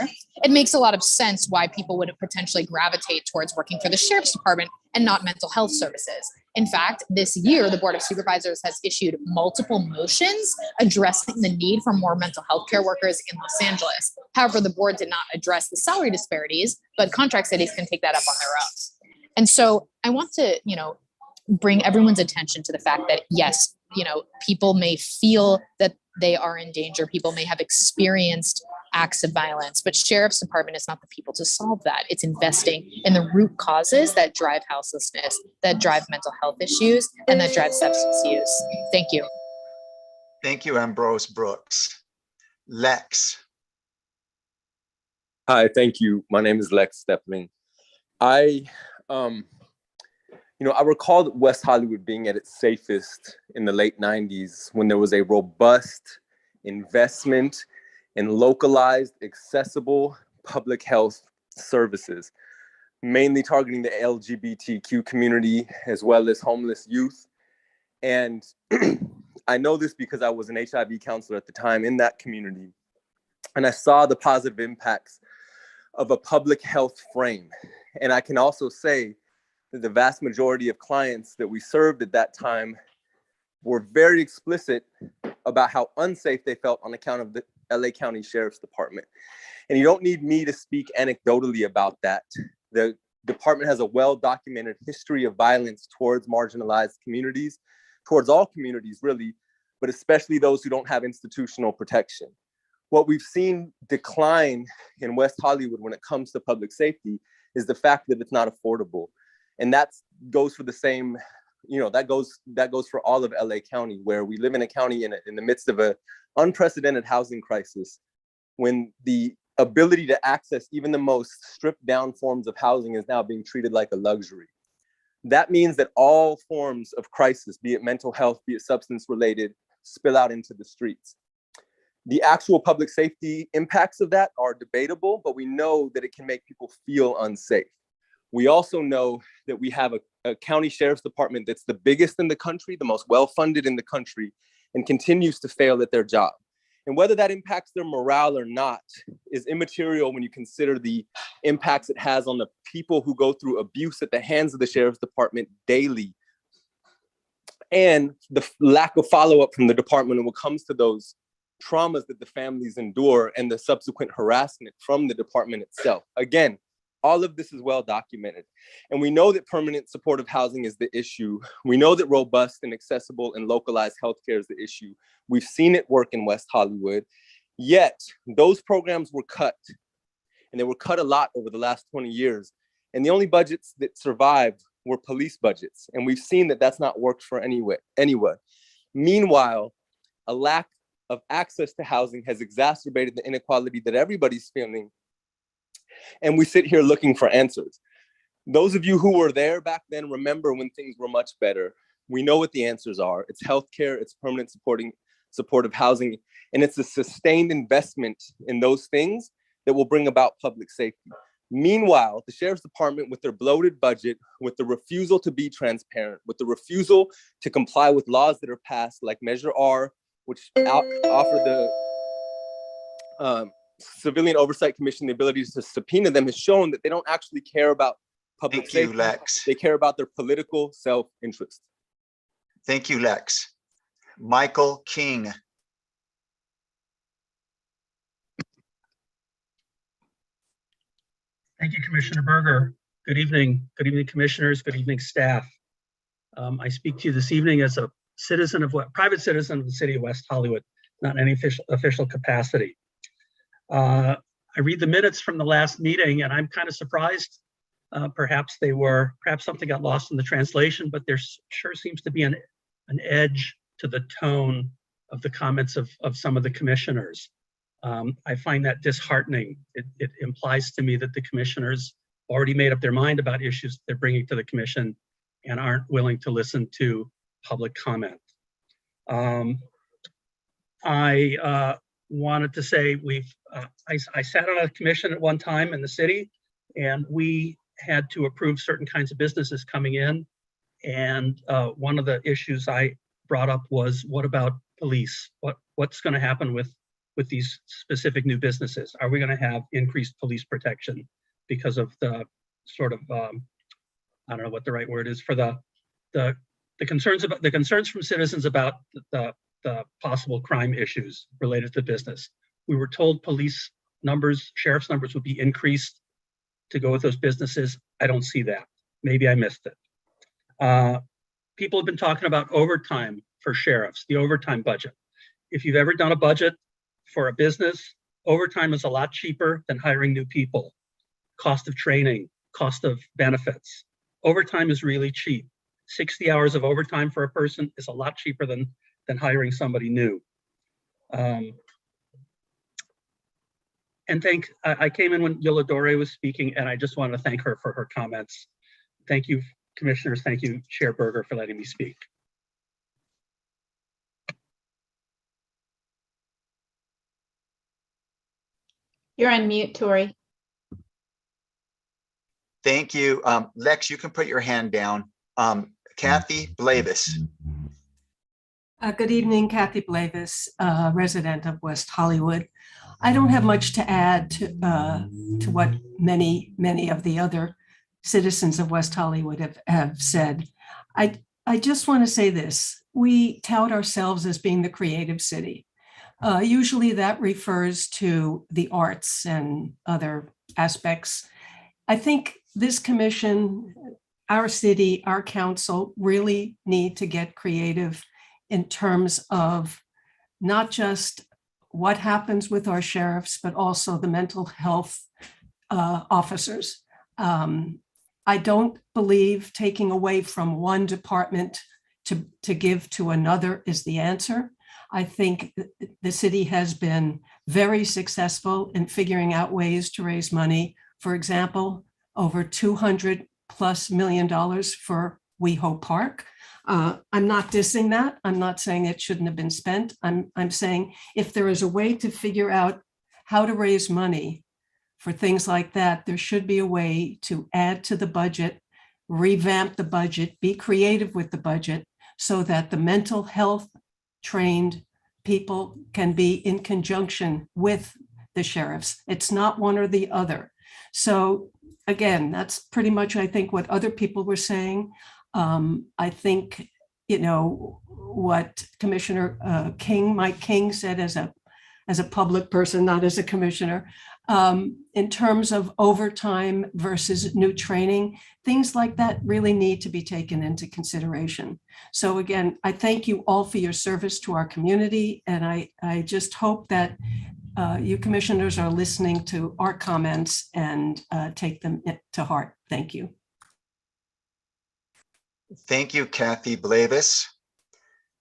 it makes a lot of sense why people would potentially gravitate towards working for the sheriff's department and not mental health services. In fact, this year, the Board of Supervisors has issued multiple motions addressing the need for more mental health care workers in Los Angeles. However, the board did not address the salary disparities, but contract cities can take that up on their own. And so I want to, bring everyone's attention to the fact that, yes, people may feel that they are in danger. People may have experienced acts of violence, but sheriff's department is not the people to solve that. It's investing in the root causes that drive houselessness, that drive mental health issues, and that drive substance use. Thank you. Thank you, Ambrose Brooks. Lex. Hi, thank you. My name is Lex Stepling. I recall West Hollywood being at its safest in the late 90s when there was a robust investment in localized, accessible public health services, mainly targeting the LGBTQ community as well as homeless youth. And I know this because I was an HIV counselor at the time in that community, and I saw the positive impacts of a public health frame. And I can also say that the vast majority of clients that we served at that time were very explicit about how unsafe they felt on account of the LA County Sheriff's Department. And you don't need me to speak anecdotally about that. The department has a well-documented history of violence towards marginalized communities, towards all communities really, but especially those who don't have institutional protection. What we've seen decline in West Hollywood when it comes to public safety is the fact that it's not affordable. And that goes for the same, that goes for all of LA County, where we live in a county in the midst of an unprecedented housing crisis, when the ability to access even the most stripped down forms of housing is now being treated like a luxury. That means that all forms of crisis, be it mental health, be it substance related, spill out into the streets. The actual public safety impacts of that are debatable, but we know that it can make people feel unsafe. We also know that we have a county sheriff's department that's the biggest in the country, the most well-funded in the country, and continues to fail at their job. And whether that impacts their morale or not is immaterial when you consider the impacts it has on the people who go through abuse at the hands of the sheriff's department daily, and the lack of follow-up from the department when it comes to those traumas that the families endure and the subsequent harassment from the department itself. Again, all of this is well documented. And we know that permanent supportive housing is the issue. We know that robust and accessible and localized healthcare is the issue. We've seen it work in West Hollywood. Yet those programs were cut, and they were cut a lot over the last 20 years. And the only budgets that survived were police budgets. And we've seen that that's not worked for anyone. Meanwhile, a lack of access to housing has exacerbated the inequality that everybody's feeling. And we sit here looking for answers. Those of you who were there back then remember when things were much better. We know what the answers are. It's healthcare, it's permanent supportive housing, and it's a sustained investment in those things that will bring about public safety. Meanwhile, the sheriff's department, with their bloated budget, with the refusal to be transparent, with the refusal to comply with laws that are passed, like Measure R, which offer the Civilian Oversight Commission the ability to subpoena them, has shown that they don't actually care about public Thank you, safety. Lex. They care about their political self-interest. Thank you, Lex. Michael King. Thank you, Commissioner Berger. Good evening. Good evening, commissioners. Good evening, staff. I speak to you this evening as a citizen of private citizen of the city of West Hollywood, not in any official capacity. I read the minutes from the last meeting, and I'm kind of surprised. Perhaps something got lost in the translation, but there sure seems to be an edge to the tone of the comments of some of the commissioners. I find that disheartening. It implies to me that the commissioners already made up their mind about issues they're bringing to the commission and aren't willing to listen to public comment. I wanted to say I sat on a commission at one time in the city, and we had to approve certain kinds of businesses coming in. And one of the issues I brought up was, what about police? What's going to happen with these specific new businesses? Are we going to have increased police protection because of the sort of I don't know what the right word is for the concerns from citizens about the possible crime issues related to business? We were told police numbers, sheriff's numbers would be increased to go with those businesses. I don't see that. Maybe I missed it. People have been talking about overtime for sheriffs, the overtime budget. If you've ever done a budget for a business, overtime is a lot cheaper than hiring new people. Cost of training, cost of benefits. Overtime is really cheap. 60 hours of overtime for a person is a lot cheaper than hiring somebody new. And I came in when Yoladore was speaking, and I just want to thank her for her comments. Thank you, commissioners. Thank you, Chair Berger, for letting me speak. You're on mute, Tori. Thank you. Lex, you can put your hand down. Kathy Blavis. Good evening, Kathy Blavis, resident of West Hollywood. I don't have much to add to what many of the other citizens of West Hollywood have said. I just want to say this. We tout ourselves as being the creative city. Usually that refers to the arts and other aspects. I think this commission, our city, our council really need to get creative in terms of not just what happens with our sheriffs, but also the mental health officers. I don't believe taking away from one department to give to another is the answer. I think the city has been very successful in figuring out ways to raise money. For example, over $200+ million for WeHo Park. I'm not dissing that. I'm not saying it shouldn't have been spent. I'm saying if there is a way to figure out how to raise money for things like that, there should be a way to add to the budget, revamp the budget, be creative with the budget so that the mental health trained people can be in conjunction with the sheriffs. It's not one or the other. So again, that's pretty much, I think, what other people were saying. I think, what Commissioner Mike King said as a public person, not as a commissioner, in terms of overtime versus new training, things like that really need to be taken into consideration. So again, I thank you all for your service to our community. And I just hope that you commissioners are listening to our comments and take them to heart. Thank you. Thank you, Kathy Blavis.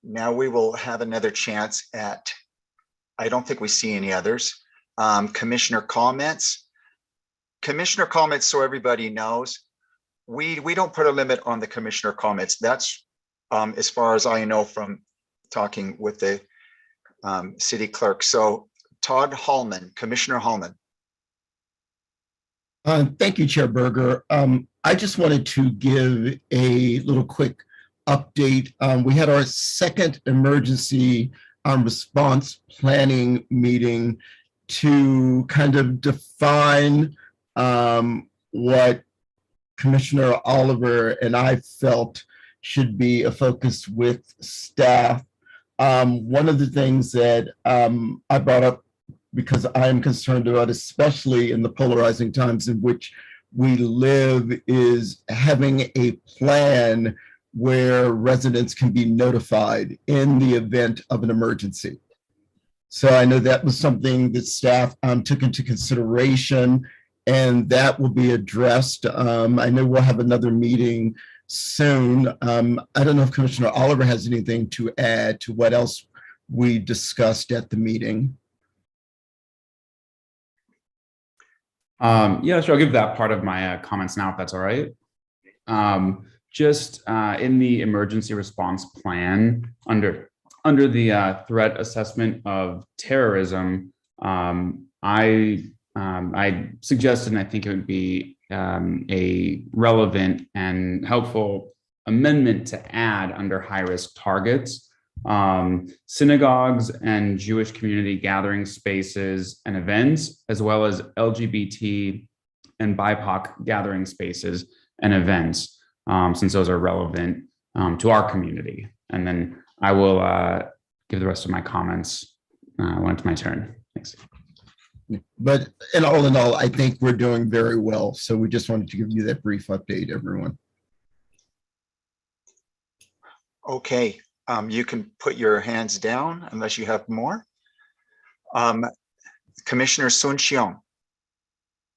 Now we will have another chance at, I don't think we see any others. Commissioner comments. Commissioner comments, so everybody knows, we don't put a limit on the commissioner comments. That's as far as I know from talking with the city clerk. So Todd Hallman, Commissioner Hallman. Thank you, Chair Berger. I just wanted to give a little quick update. We had our second emergency response planning meeting to kind of define what Commissioner Oliver and I felt should be a focus with staff. One of the things that I brought up, because I'm concerned about, especially in the polarizing times in which we live, is having a plan where residents can be notified in the event of an emergency. So I know that was something that staff took into consideration, and that will be addressed. I know we'll have another meeting soon. I don't know if Commissioner Oliver has anything to add to what else we discussed at the meeting. Yeah, sure. I'll give that part of my comments now, if that's all right. Just in the emergency response plan under the threat assessment of terrorism, I suggested, and I think it would be a relevant and helpful amendment to add under high-risk targets, synagogues and Jewish community gathering spaces and events, as well as LGBT and BIPOC gathering spaces and events, since those are relevant to our community. And then I will give the rest of my comments when it's my turn. Thanks. But in all, I think we're doing very well. So we just wanted to give you that brief update, everyone. Okay, you can put your hands down unless you have more. Commissioner Sun Xiong.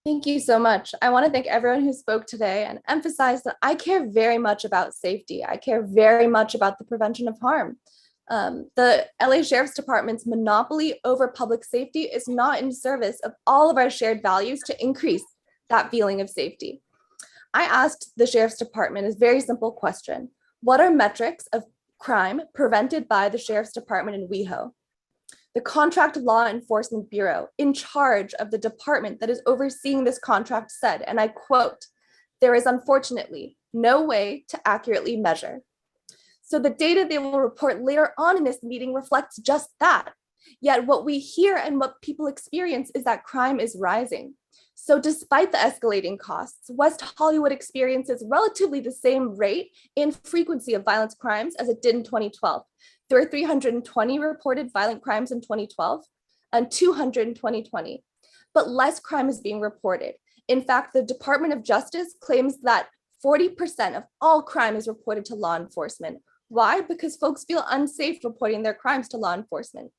Thank you so much. I want to thank everyone who spoke today and emphasize that I care very much about safety. I care very much about the prevention of harm. The LA Sheriff's Department's monopoly over public safety is not in service of all of our shared values to increase that feeling of safety. I asked the Sheriff's Department a very simple question. What are metrics of crime prevented by the Sheriff's Department in WeHo? The Contract Law Enforcement Bureau, in charge of the department that is overseeing this contract, said, and I quote, "There is unfortunately no way to accurately measure." So the data they will report later on in this meeting reflects just that. Yet what we hear and what people experience is that crime is rising. So despite the escalating costs, West Hollywood experiences relatively the same rate and frequency of violent crimes as it did in 2012. There were 320 reported violent crimes in 2012 and 200 in 2020, but less crime is being reported. In fact, the Department of Justice claims that 40% of all crime is reported to law enforcement. Why? Because folks feel unsafe reporting their crimes to law enforcement.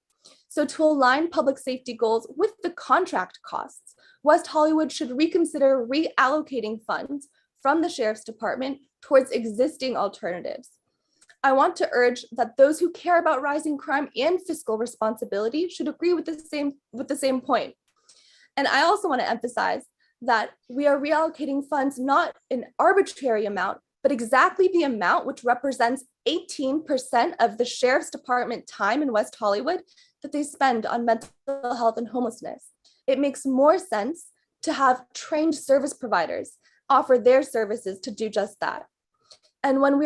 So to align public safety goals with the contract costs, West Hollywood should reconsider reallocating funds from the Sheriff's Department towards existing alternatives. I want to urge that those who care about rising crime and fiscal responsibility should agree with the same point. And I also want to emphasize that we are reallocating funds not an arbitrary amount, but exactly the amount which represents 18% of the Sheriff's Department time in West Hollywood that they spend on mental health and homelessness. It makes more sense to have trained service providers offer their services to do just that. And when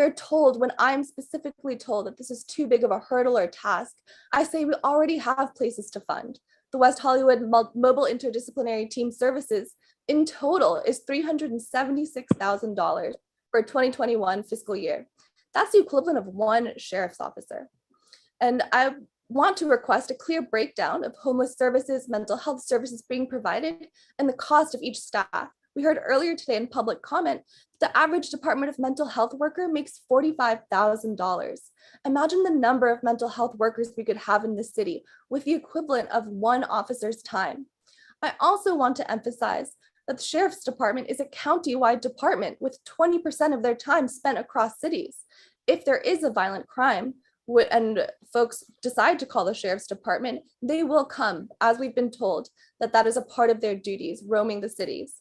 I'm specifically told that this is too big of a hurdle or task, I say we already have places to fund. The West Hollywood Mobile Interdisciplinary Team Services in total is $376,000 for 2021 fiscal year. That's the equivalent of one sheriff's officer. And I want to request a clear breakdown of homeless services, mental health services being provided, and the cost of each staff. We heard earlier today in public comment, the average Department of Mental Health worker makes $45,000. Imagine the number of mental health workers we could have in the city with the equivalent of one officer's time. I also want to emphasize that the Sheriff's Department is a county-wide department with 20% of their time spent across cities. If there is a violent crime, and folks decide to call the Sheriff's Department, they will come, as we've been told, that is a part of their duties, roaming the cities.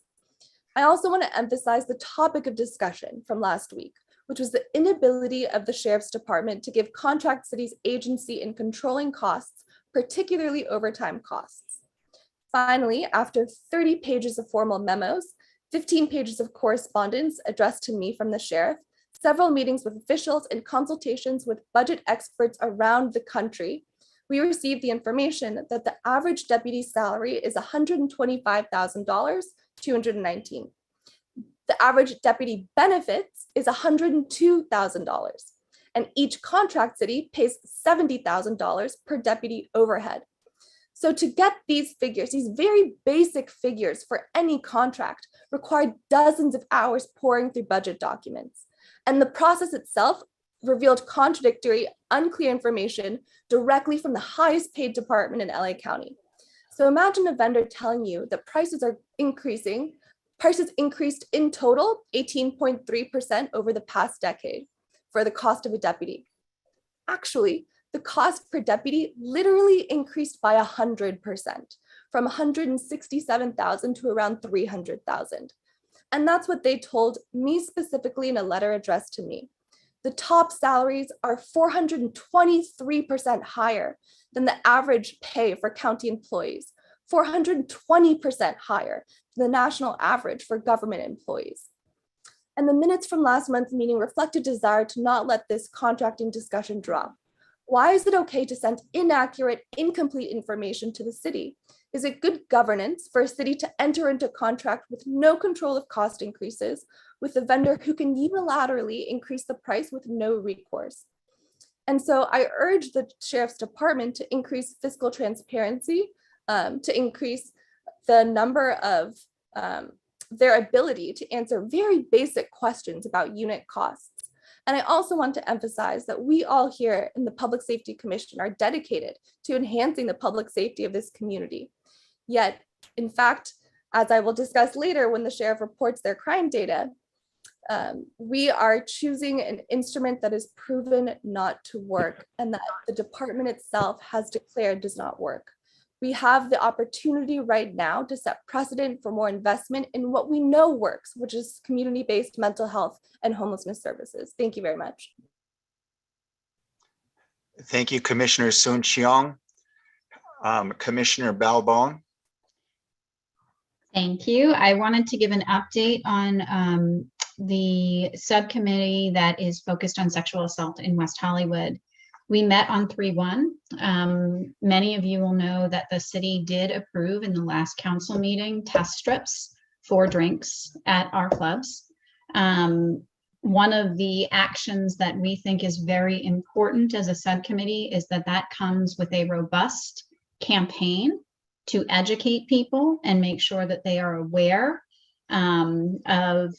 I also want to emphasize the topic of discussion from last week, which was the inability of the Sheriff's Department to give contract cities agency in controlling costs, particularly overtime costs. Finally, after 30 pages of formal memos, 15 pages of correspondence addressed to me from the sheriff, several meetings with officials, and consultations with budget experts around the country, we received the information that the average deputy salary is $125,000, 219. The average deputy benefits is $102,000, and each contract city pays $70,000 per deputy overhead. So to get these figures, these very basic figures for any contract, required dozens of hours pouring through budget documents. And the process itself revealed contradictory, unclear information directly from the highest paid department in LA County. So imagine a vendor telling you that prices are increasing. Prices increased in total 18.3% over the past decade for the cost of a deputy. Actually, the cost per deputy literally increased by 100%, from 167,000 to around 300,000. And that's what they told me specifically in a letter addressed to me. The top salaries are 423% higher than the average pay for county employees, 420% higher than the national average for government employees. And the minutes from last month's meeting reflect a desire to not let this contracting discussion drop. Why is it okay to send inaccurate, incomplete information to the city? Is it good governance for a city to enter into contract with no control of cost increases with a vendor who can unilaterally increase the price with no recourse? And so I urge the sheriff's department to increase fiscal transparency, to increase the number of their ability to answer very basic questions about unit costs. And I also want to emphasize that we all here in the Public Safety Commission are dedicated to enhancing the public safety of this community. Yet, in fact, as I will discuss later when the sheriff reports their crime data, we are choosing an instrument that is proven not to work and that the department itself has declared does not work. We have the opportunity right now to set precedent for more investment in what we know works, which is community-based mental health and homelessness services. Thank you very much. Thank you, Commissioner Soon-Shiong. Commissioner Balbon. Thank you. I wanted to give an update on the subcommittee that is focused on sexual assault in West Hollywood. We met on 3/1. Many of you will know that the city did approve in the last council meeting test strips for drinks at our clubs. One of the actions that we think is very important as a subcommittee is that that comes with a robust campaign to educate people and make sure that they are aware of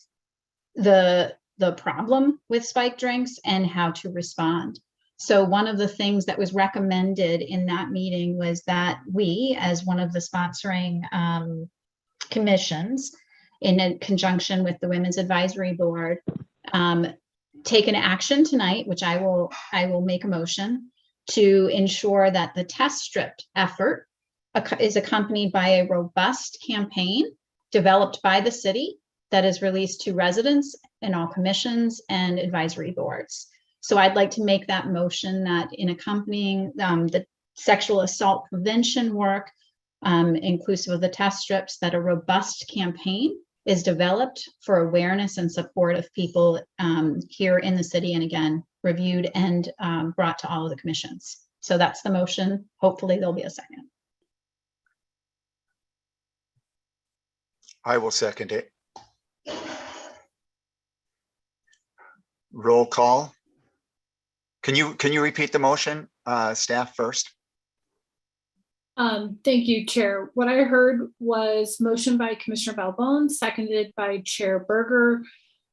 the problem with spiked drinks and how to respond. So one of the things that was recommended in that meeting was that we, as one of the sponsoring commissions, in conjunction with the Women's Advisory Board, take an action tonight, which I will make a motion to ensure that the test strip effort is accompanied by a robust campaign developed by the city that is released to residents and all commissions and advisory boards. So I'd like to make that motion that in accompanying the sexual assault prevention work, inclusive of the test strips, that a robust campaign is developed for awareness and support of people here in the city, and again, reviewed and brought to all of the commissions. So that's the motion. Hopefully there'll be a second. I will second it. Roll call. Can you repeat the motion, staff first? Thank you, Chair. What I heard was motion by Commissioner Balbon, seconded by Chair Berger,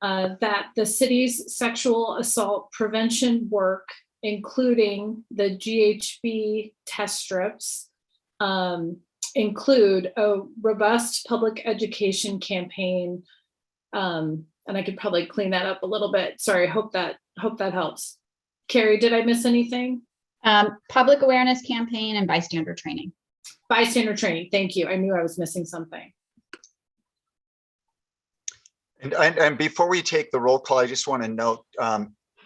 that the city's sexual assault prevention work, including the GHB test strips, include a robust public education campaign. And I could probably clean that up a little bit. Sorry, hope that helps. Carrie, did I miss anything? Public awareness campaign and bystander training. Bystander training, thank you. I knew I was missing something. And before we take the roll call, I just want to note,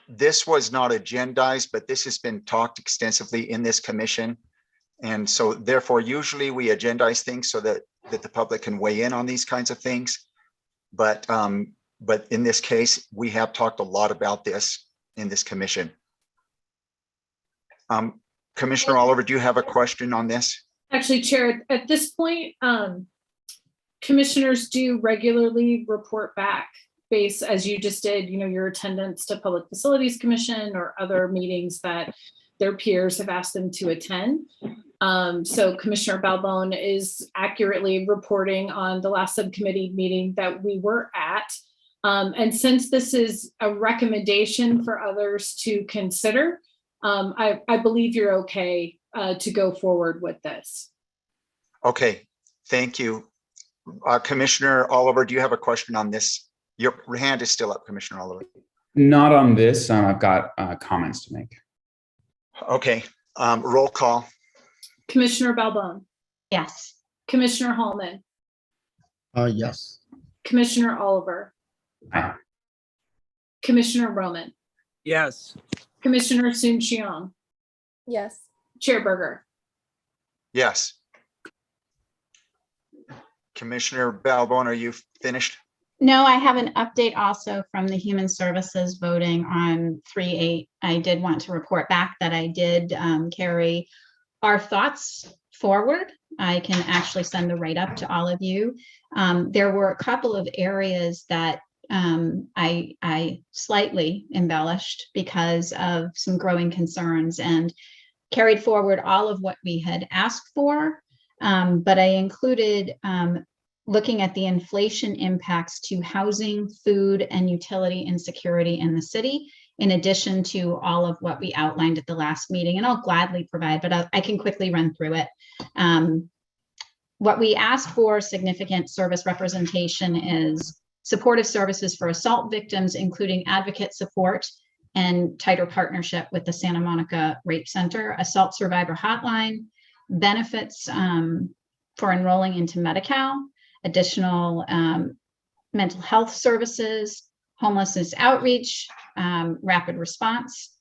this was not agendized, but this has been talked extensively in this commission. And so therefore, usually we agendize things so that the public can weigh in on these kinds of things. But in this case, we have talked a lot about this in this commission. Commissioner Oliver, do you have a question on this? Actually, Chair, at this point, commissioners do regularly report back based, as you just did, your attendance to Public Facilities Commission or other meetings that their peers have asked them to attend. So Commissioner Balbone is accurately reporting on the last subcommittee meeting that we were at. And since this is a recommendation for others to consider, I believe you're okay to go forward with this. Okay, thank you. Commissioner Oliver, do you have a question on this? Your hand is still up, Commissioner Oliver. Not on this. I've got comments to make. Okay, roll call. Commissioner Balbone. Yes. Commissioner Hallman. Yes. Commissioner Oliver. Aye. Commissioner Roman. Yes. Commissioner Soon-Shiong. Yes. Chair Berger. Yes. Commissioner Balbone, are you finished? No, I have an update also from the Human Services voting on 3-8. I did want to report back that I did carry our thoughts forward. I can actually send the write-up to all of you. There were a couple of areas that I slightly embellished because of some growing concerns and carried forward all of what we had asked for. But I included looking at the inflation impacts to housing, food, and utility insecurity in the city, in addition to all of what we outlined at the last meeting. And I'll gladly provide, but I can quickly run through it. What we asked for, significant service representation, is supportive services for assault victims, including advocate support and tighter partnership with the Santa Monica Rape Center, assault survivor hotline, benefits for enrolling into Medi-Cal, additional mental health services, homelessness outreach, rapid response,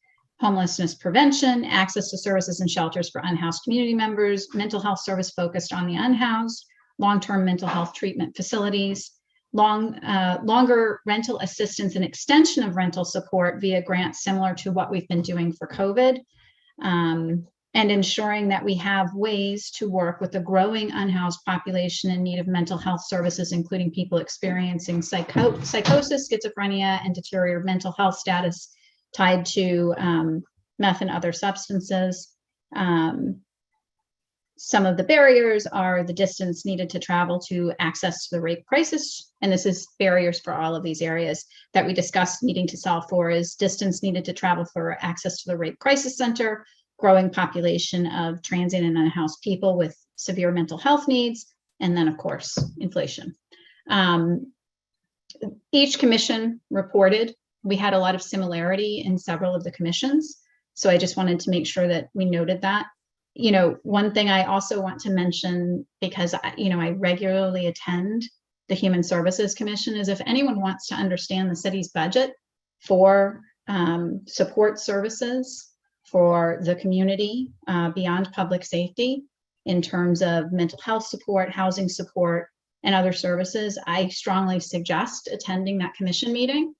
homelessness prevention, access to services and shelters for unhoused community members, mental health service focused on the unhoused, long-term mental health treatment facilities, longer rental assistance and extension of rental support via grants similar to what we've been doing for COVID, and ensuring that we have ways to work with the growing unhoused population in need of mental health services, including people experiencing psychosis, schizophrenia, and deteriorated mental health status tied to meth and other substances. Some of the barriers are the distance needed to travel to access to the rape crisis. And this is barriers for all of these areas that we discussed needing to solve for, is distance needed to travel for access to the rape crisis center, growing population of transient and unhoused people with severe mental health needs, and then of course, inflation. Each commission reported. We had a lot of similarity in several of the commissions. So I just wanted to make sure that we noted that. One thing I also want to mention, because I regularly attend the Human Services Commission, is if anyone wants to understand the city's budget for support services for the community beyond public safety in terms of mental health support, housing support, and other services, I strongly suggest attending that commission meeting.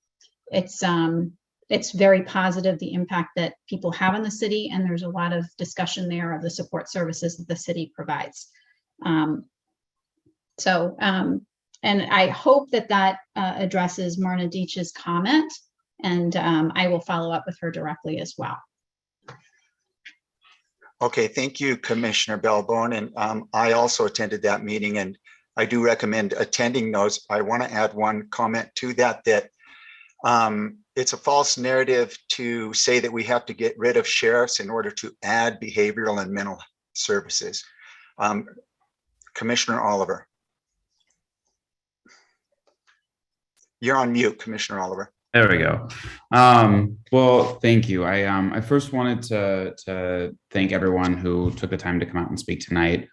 It's very positive, the impact that people have in the city, and there's a lot of discussion there of the support services that the city provides. And I hope that addresses Marna Deitch's comment, and I will follow up with her directly as well. Okay, thank you, Commissioner Balbone. And I also attended that meeting, and I do recommend attending those. I want to add one comment to that it's a false narrative to say that we have to get rid of sheriffs in order to add behavioral and mental services. Commissioner Oliver. You're on mute, Commissioner Oliver. There we go. Well, thank you. I first wanted to thank everyone who took the time to come out and speak tonight.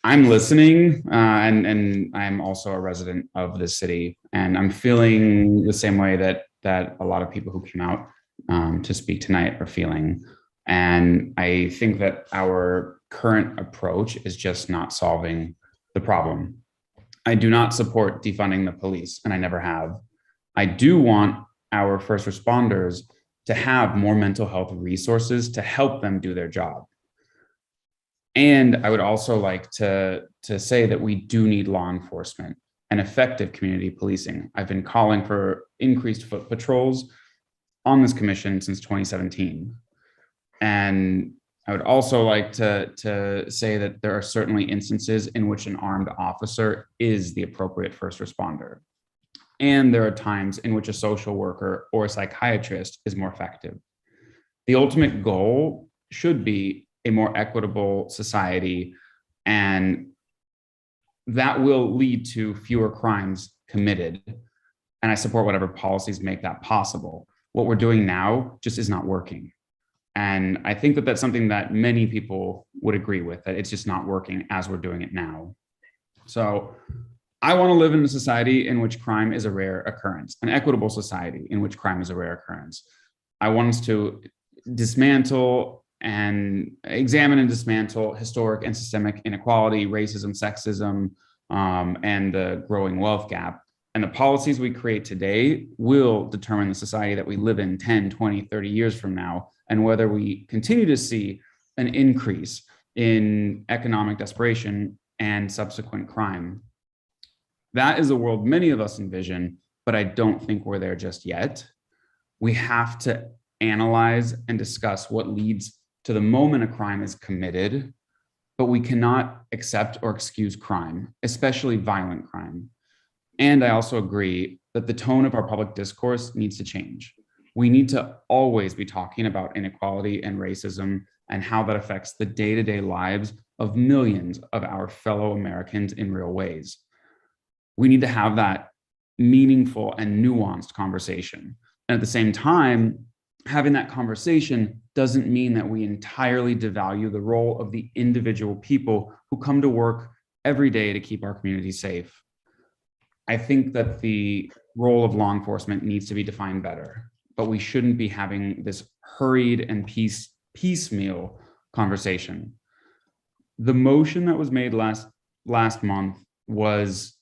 I'm listening, and I'm also a resident of the city, and I'm feeling the same way that a lot of people who came out to speak tonight are feeling. And I think that our current approach is just not solving the problem. I do not support defunding the police, and I never have. I do want our first responders to have more mental health resources to help them do their job. And I would also like to say that we do need law enforcement and effective community policing. I've been calling for increased foot patrols on this commission since 2017. And I would also like to say that there are certainly instances in which an armed officer is the appropriate first responder. And there are times in which a social worker or a psychiatrist is more effective. The ultimate goal should be a more equitable society, and that will lead to fewer crimes committed. And I support whatever policies make that possible. What we're doing now just is not working. And I think that that's something that many people would agree with, that it's just not working as we're doing it now. So I want to live in a society in which crime is a rare occurrence, an equitable society in which crime is a rare occurrence. I want us to dismantle and examine and dismantle historic and systemic inequality, racism, sexism, and the growing wealth gap. And the policies we create today will determine the society that we live in 10, 20, 30 years from now, and whether we continue to see an increase in economic desperation and subsequent crime. That is a world many of us envision, but I don't think we're there just yet. We have to analyze and discuss what leads to the moment a crime is committed, but we cannot accept or excuse crime, especially violent crime. And I also agree that the tone of our public discourse needs to change. We need to always be talking about inequality and racism and how that affects the day-to-day lives of millions of our fellow Americans in real ways. We need to have that meaningful and nuanced conversation. And at the same time, having that conversation doesn't mean that we entirely devalue the role of the individual people who come to work every day to keep our community safe. I think that the role of law enforcement needs to be defined better, but we shouldn't be having this hurried and piecemeal conversation. The motion that was made last month was,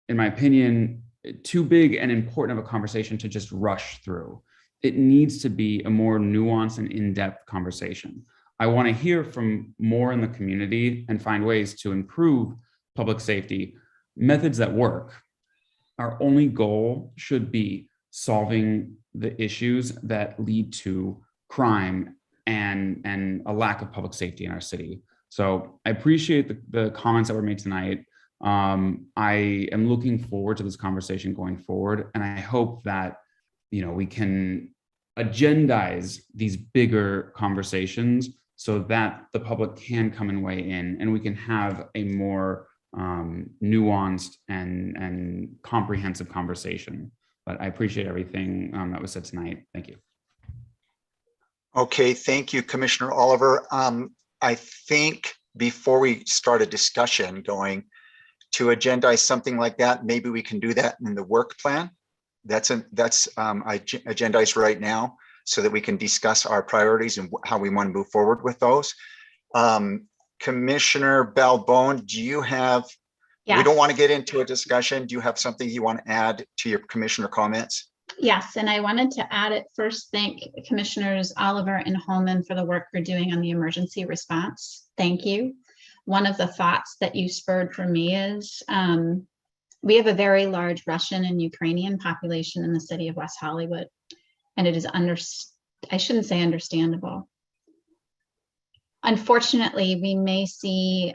in my opinion, too big and important of a conversation to just rush through. It needs to be a more nuanced and in-depth conversation. I want to hear from more in the community and find ways to improve public safety, methods that work. Our only goal should be solving the issues that lead to crime and a lack of public safety in our city. So I appreciate the comments that were made tonight. I am looking forward to this conversation going forward, and I hope that we can agendize these bigger conversations so that the public can come and weigh in, and we can have a more nuanced and comprehensive conversation. But I appreciate everything that was said tonight. Thank you. Okay, thank you, Commissioner Oliver. I think before we start a discussion going to agendize something like that, maybe we can do that in the work plan. That's agendized right now so that we can discuss our priorities and how we want to move forward with those. Commissioner Balbone, do you have, Yes. We don't want to get into a discussion. Do you have something you want to add to your commissioner comments? Yes, and I wanted to add it first, thank Commissioners Oliver and Holman for the work you're doing on the emergency response. Thank you. One of the thoughts that you spurred for me is we have a very large Russian and Ukrainian population in the city of West Hollywood, and it is I shouldn't say understandable. Unfortunately, we may see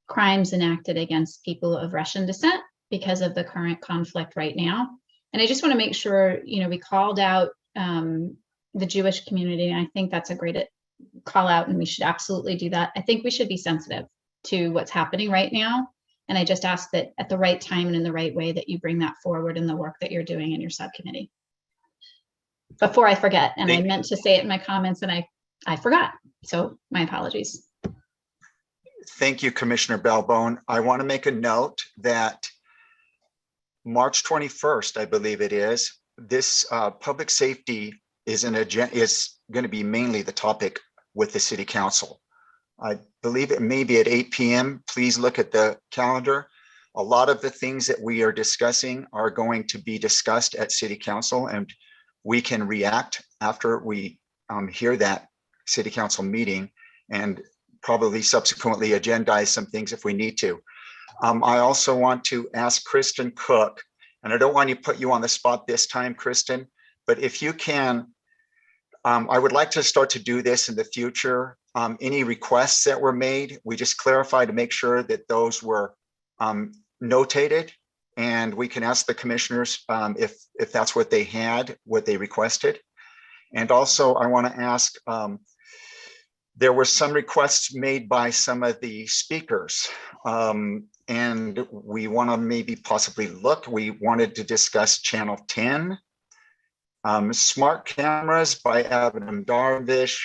crimes enacted against people of Russian descent because of the current conflict right now. And I just want to make sure, we called out the Jewish community, and I think that's a great call out, and we should absolutely do that. I think we should be sensitive to what's happening right now. And I just ask that at the right time and in the right way that you bring that forward in the work that you're doing in your subcommittee. Before I forget, and I meant to say it in my comments and I forgot. So my apologies. Thank you, Commissioner Balbone. I want to make a note that March 21st, I believe it is, this public safety is going to be mainly the topic with the City Council. I believe it may be at 8 p.m. Please look at the calendar. A lot of the things that we are discussing are going to be discussed at City Council, and we can react after we hear that City Council meeting and probably subsequently agendize some things if we need to. I also want to ask Kristen Cook, and I don't want to put you on the spot this time, Kristen, but if you can, I would like to start to do this in the future. Any requests that were made, we just clarify to make sure that those were notated, and we can ask the commissioners if that's what they had, what they requested. And also I want to ask, there were some requests made by some of the speakers, and we want to maybe possibly look. We wanted to discuss Channel 10, smart cameras by Adam Darvish.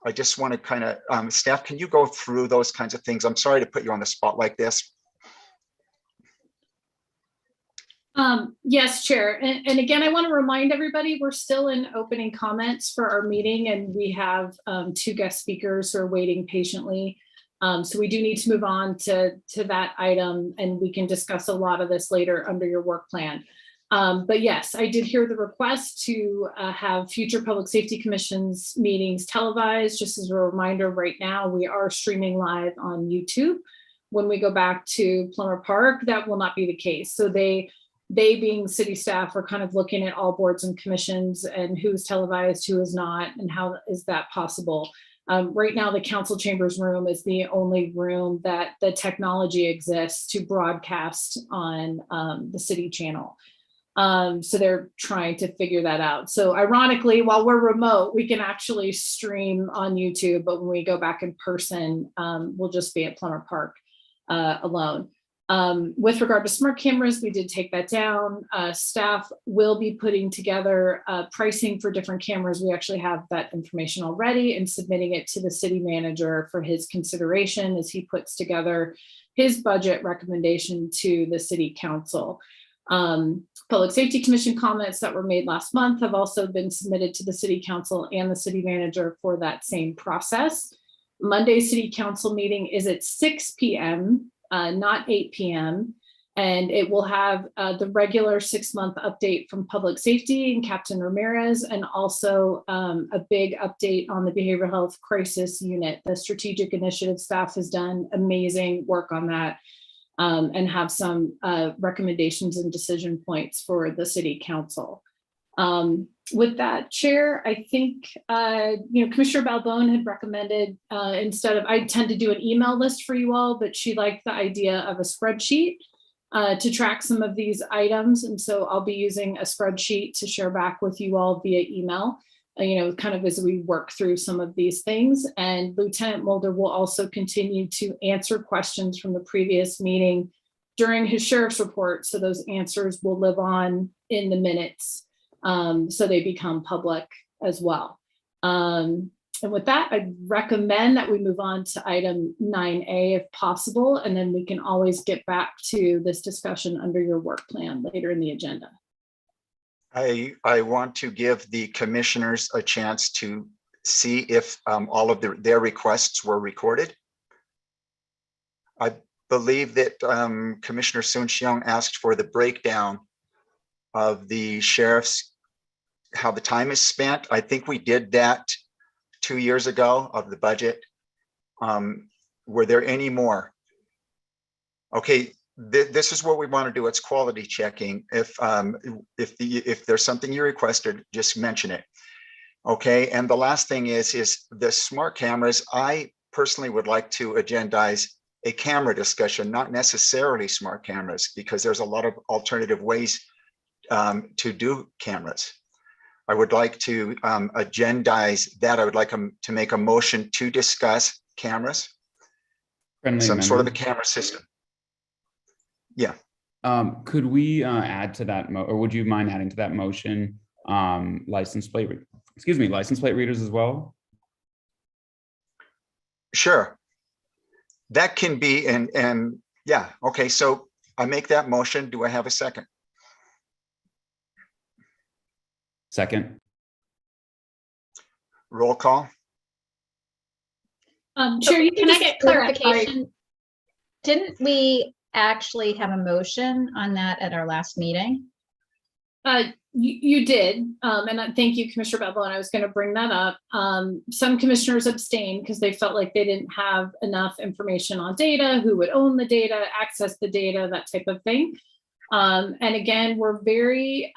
I just want to kind of, staff, can you go through those kinds of things? I'm sorry to put you on the spot like this. Yes, Chair. And again, I want to remind everybody, we're still in opening comments for our meeting, and we have 2 guest speakers who are waiting patiently. So we do need to move on to that item, and we can discuss a lot of this later under your work plan. But yes, I did hear the request to have future Public Safety Commission's meetings televised. Just as a reminder, right now we are streaming live on YouTube. When we go back to Plummer Park, that will not be the case. So they being city staff are kind of looking at all boards and commissions and who's televised, who is not, and how is that possible. Right now, the council chambers room is the only room that the technology exists to broadcast on the city channel. So they're trying to figure that out. So ironically, while we're remote, we can actually stream on YouTube, but when we go back in person, we'll just be at Plummer Park alone. With regard to smart cameras, we did take that down. Staff will be putting together pricing for different cameras. We actually have that information already and submitting it to the city manager for his consideration as he puts together his budget recommendation to the city council. Public Safety Commission comments that were made last month have also been submitted to the city council and the city manager for that same process. Monday city council meeting is at 6 p.m. Not 8 p.m. And it will have the regular 6-month update from Public Safety and Captain Ramirez, and also a big update on the Behavioral Health Crisis Unit. The Strategic Initiative staff has done amazing work on that, and have some recommendations and decision points for the City Council. With that, Chair, I think, Commissioner Balbone had recommended instead of, I tend to do an email list for you all, but she liked the idea of a spreadsheet to track some of these items. And so I'll be using a spreadsheet to share back with you all via email, kind of as we work through some of these things. And Lieutenant Mulder will also continue to answer questions from the previous meeting during his sheriff's report. So those answers will live on in the minutes. So they become public as well. And with that, I recommend that we move on to item 9A if possible, and then we can always get back to this discussion under your work plan later in the agenda. I want to give the commissioners a chance to see if all of their requests were recorded. I believe that Commissioner Soon-Shiong asked for the breakdown of the sheriff's, how the time is spent. I think we did that 2 years ago of the budget. Were there any more? Okay, this is what we want to do. It's quality checking. If there's something you requested, just mention it. Okay, and the last thing is the smart cameras. I personally would like to agendize a camera discussion, not necessarily smart cameras, because there's a lot of alternative ways to do cameras. I would like to agendize that. I would like to make a motion to discuss cameras, some sort of a camera system. Yeah. Could we add to that, or would you mind adding to that motion license plate readers as well? Sure. That can be, and yeah, okay, so I make that motion. Do I have a second? Second. Roll call. Chair, you Can I get clarify? clarification? Didn't we actually have a motion on that at our last meeting? You did, and thank you, Commissioner Bevel, and I was going to bring that up. Some commissioners abstained because they felt like they didn't have enough information on data, who would own the data, access the data, that type of thing. And again, we're very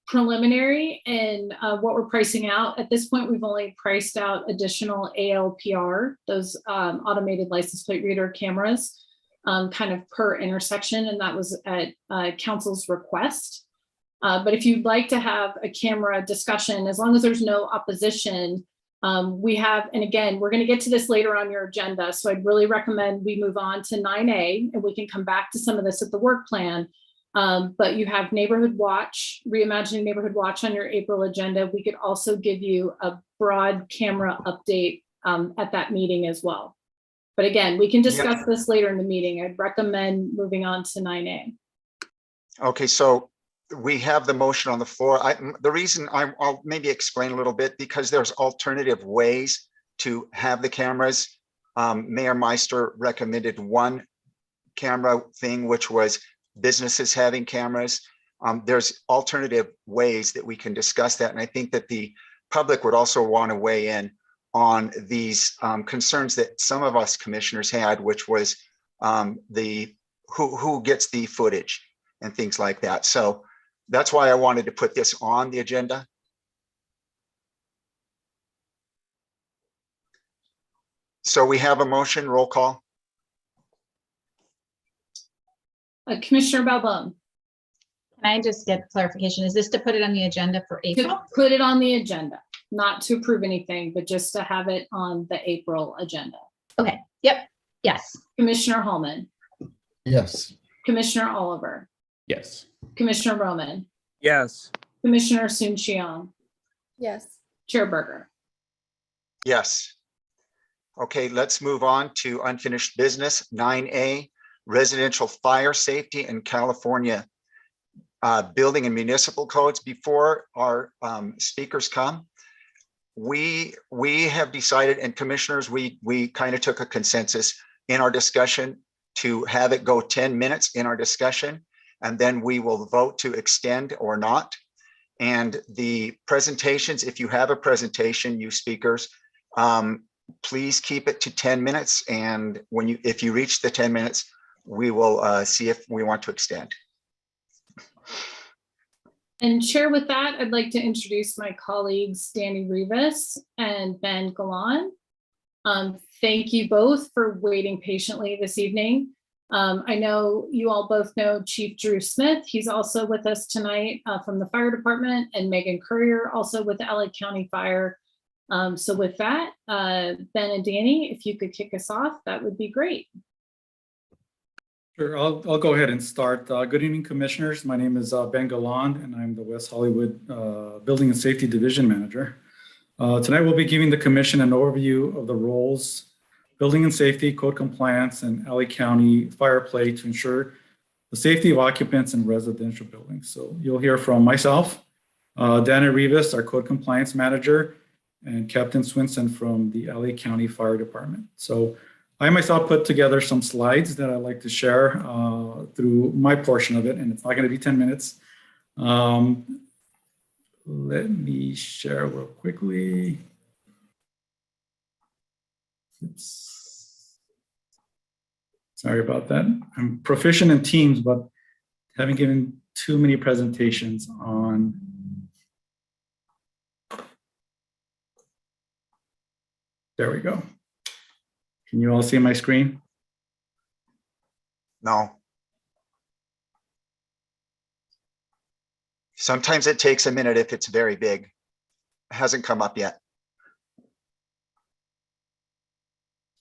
preliminary in what we're pricing out. At this point, we've only priced out additional ALPR, those automated license plate reader cameras, kind of per intersection, and that was at council's request. But if you'd like to have a camera discussion, as long as there's no opposition, we have, and again, we're going to get to this later on your agenda. So I'd really recommend we move on to 9A, and we can come back to some of this at the work plan. But you have Neighborhood Watch, Reimagining Neighborhood Watch on your April agenda. We could also give you a broad camera update at that meeting as well. But again, we can discuss this later in the meeting. I'd recommend moving on to 9A. Okay, so we have the motion on the floor. The reason I'll maybe explain a little bit, because there's alternative ways to have the cameras. Mayor Meister recommended one camera thing, which was businesses having cameras. There's alternative ways that we can discuss that. And I think that the public would also want to weigh in on these concerns that some of us commissioners had, which was who gets the footage and things like that. So that's why I wanted to put this on the agenda. So we have a motion, roll call. Commissioner Balbon. Can I just get clarification? Is this to put it on the agenda for April? To put it on the agenda, not to approve anything, but just to have it on the April agenda. Okay, yep, yes. Commissioner Holman, Yes. Commissioner Oliver, Yes. Commissioner Roman, Yes. Commissioner Soon-Shiong, Yes. Chair Berger. Yes. Okay, let's move on to unfinished business. 9A, residential fire safety in California building and municipal codes. Before our speakers come, we have decided, and commissioners, we kind of took a consensus in our discussion to have it go 10 minutes in our discussion, and then we will vote to extend or not. And the presentations, if you have a presentation, you speakers, please keep it to 10 minutes. And if you reach the 10 minutes, we will see if we want to extend. And Chair, with that, I'd like to introduce my colleagues, Danny Rivas and Ben Galan. Thank you both for waiting patiently this evening. I know you all both know Chief Drew Smith. He's also with us tonight from the fire department, and Megan Courier, also with the LA County Fire. So with that, Ben and Danny, if you could kick us off, that would be great. Sure, I'll go ahead and start. Good evening, commissioners. My name is Ben Galan, and I'm the West Hollywood Building and Safety Division Manager. Tonight, we'll be giving the commission an overview of the roles, building and safety, code compliance, and LA County fire play to ensure the safety of occupants in residential buildings. So you'll hear from myself, Dana Rivas, our code compliance manager, and Captain Swinson from the LA County Fire Department. So I myself put together some slides that I'd like to share through my portion of it, and it's not going to be 10 minutes. Let me share real quickly. Oops. Sorry about that. I'm proficient in Teams, but haven't given too many presentations on. There we go. Can you all see my screen? No. Sometimes it takes a minute if it's very big. It hasn't come up yet.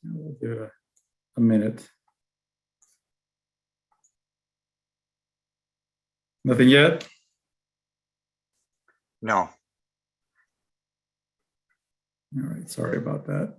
We'll give a minute. Nothing yet? No. All right, sorry about that.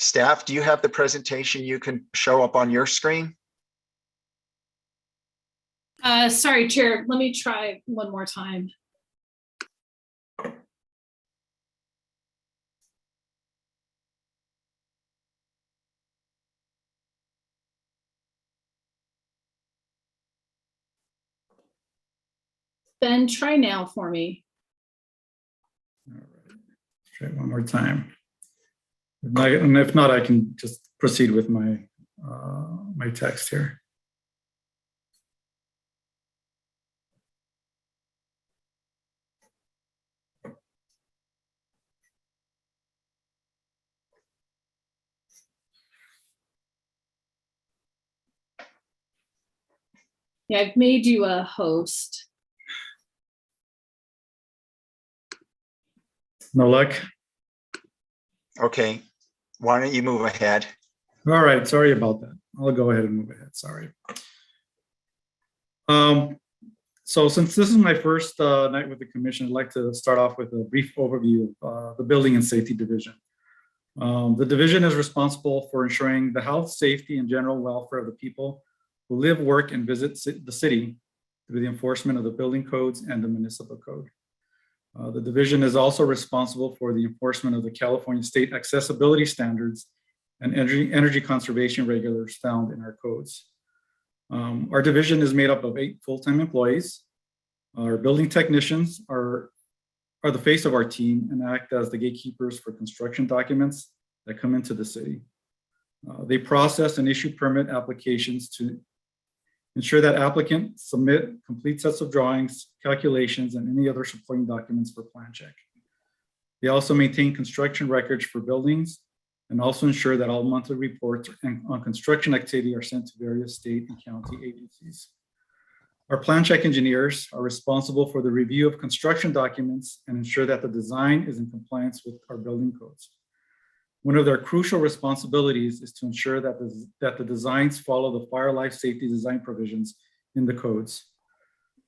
Staff, do you have the presentation you can show up on your screen? Sorry, Chair, let me try one more time. Ben, try now for me. All right, let's try one more time. And if not, I can just proceed with my my text here. Yeah, I've made you a host. No luck. Okay, why don't you move ahead? All right, sorry about that. I'll go ahead and move ahead, sorry. So since this is my first night with the commission, I'd like to start off with a brief overview of the Building and Safety Division. The division is responsible for ensuring the health, safety, and general welfare of the people who live, work, and visit the city through the enforcement of the building codes and the municipal code. The division is also responsible for the enforcement of the California state accessibility standards and energy conservation regulars found in our codes. Our division is made up of 8 full-time employees. Our building technicians are the face of our team and act as the gatekeepers for construction documents that come into the city. They process and issue permit applications to ensure that applicants submit complete sets of drawings, calculations, and any other supporting documents for plan check. They also maintain construction records for buildings and also ensure that all monthly reports on construction activity are sent to various state and county agencies. Our plan check engineers are responsible for the review of construction documents and ensure that the design is in compliance with our building codes. One of their crucial responsibilities is to ensure that the designs follow the Firelife safety design provisions in the codes.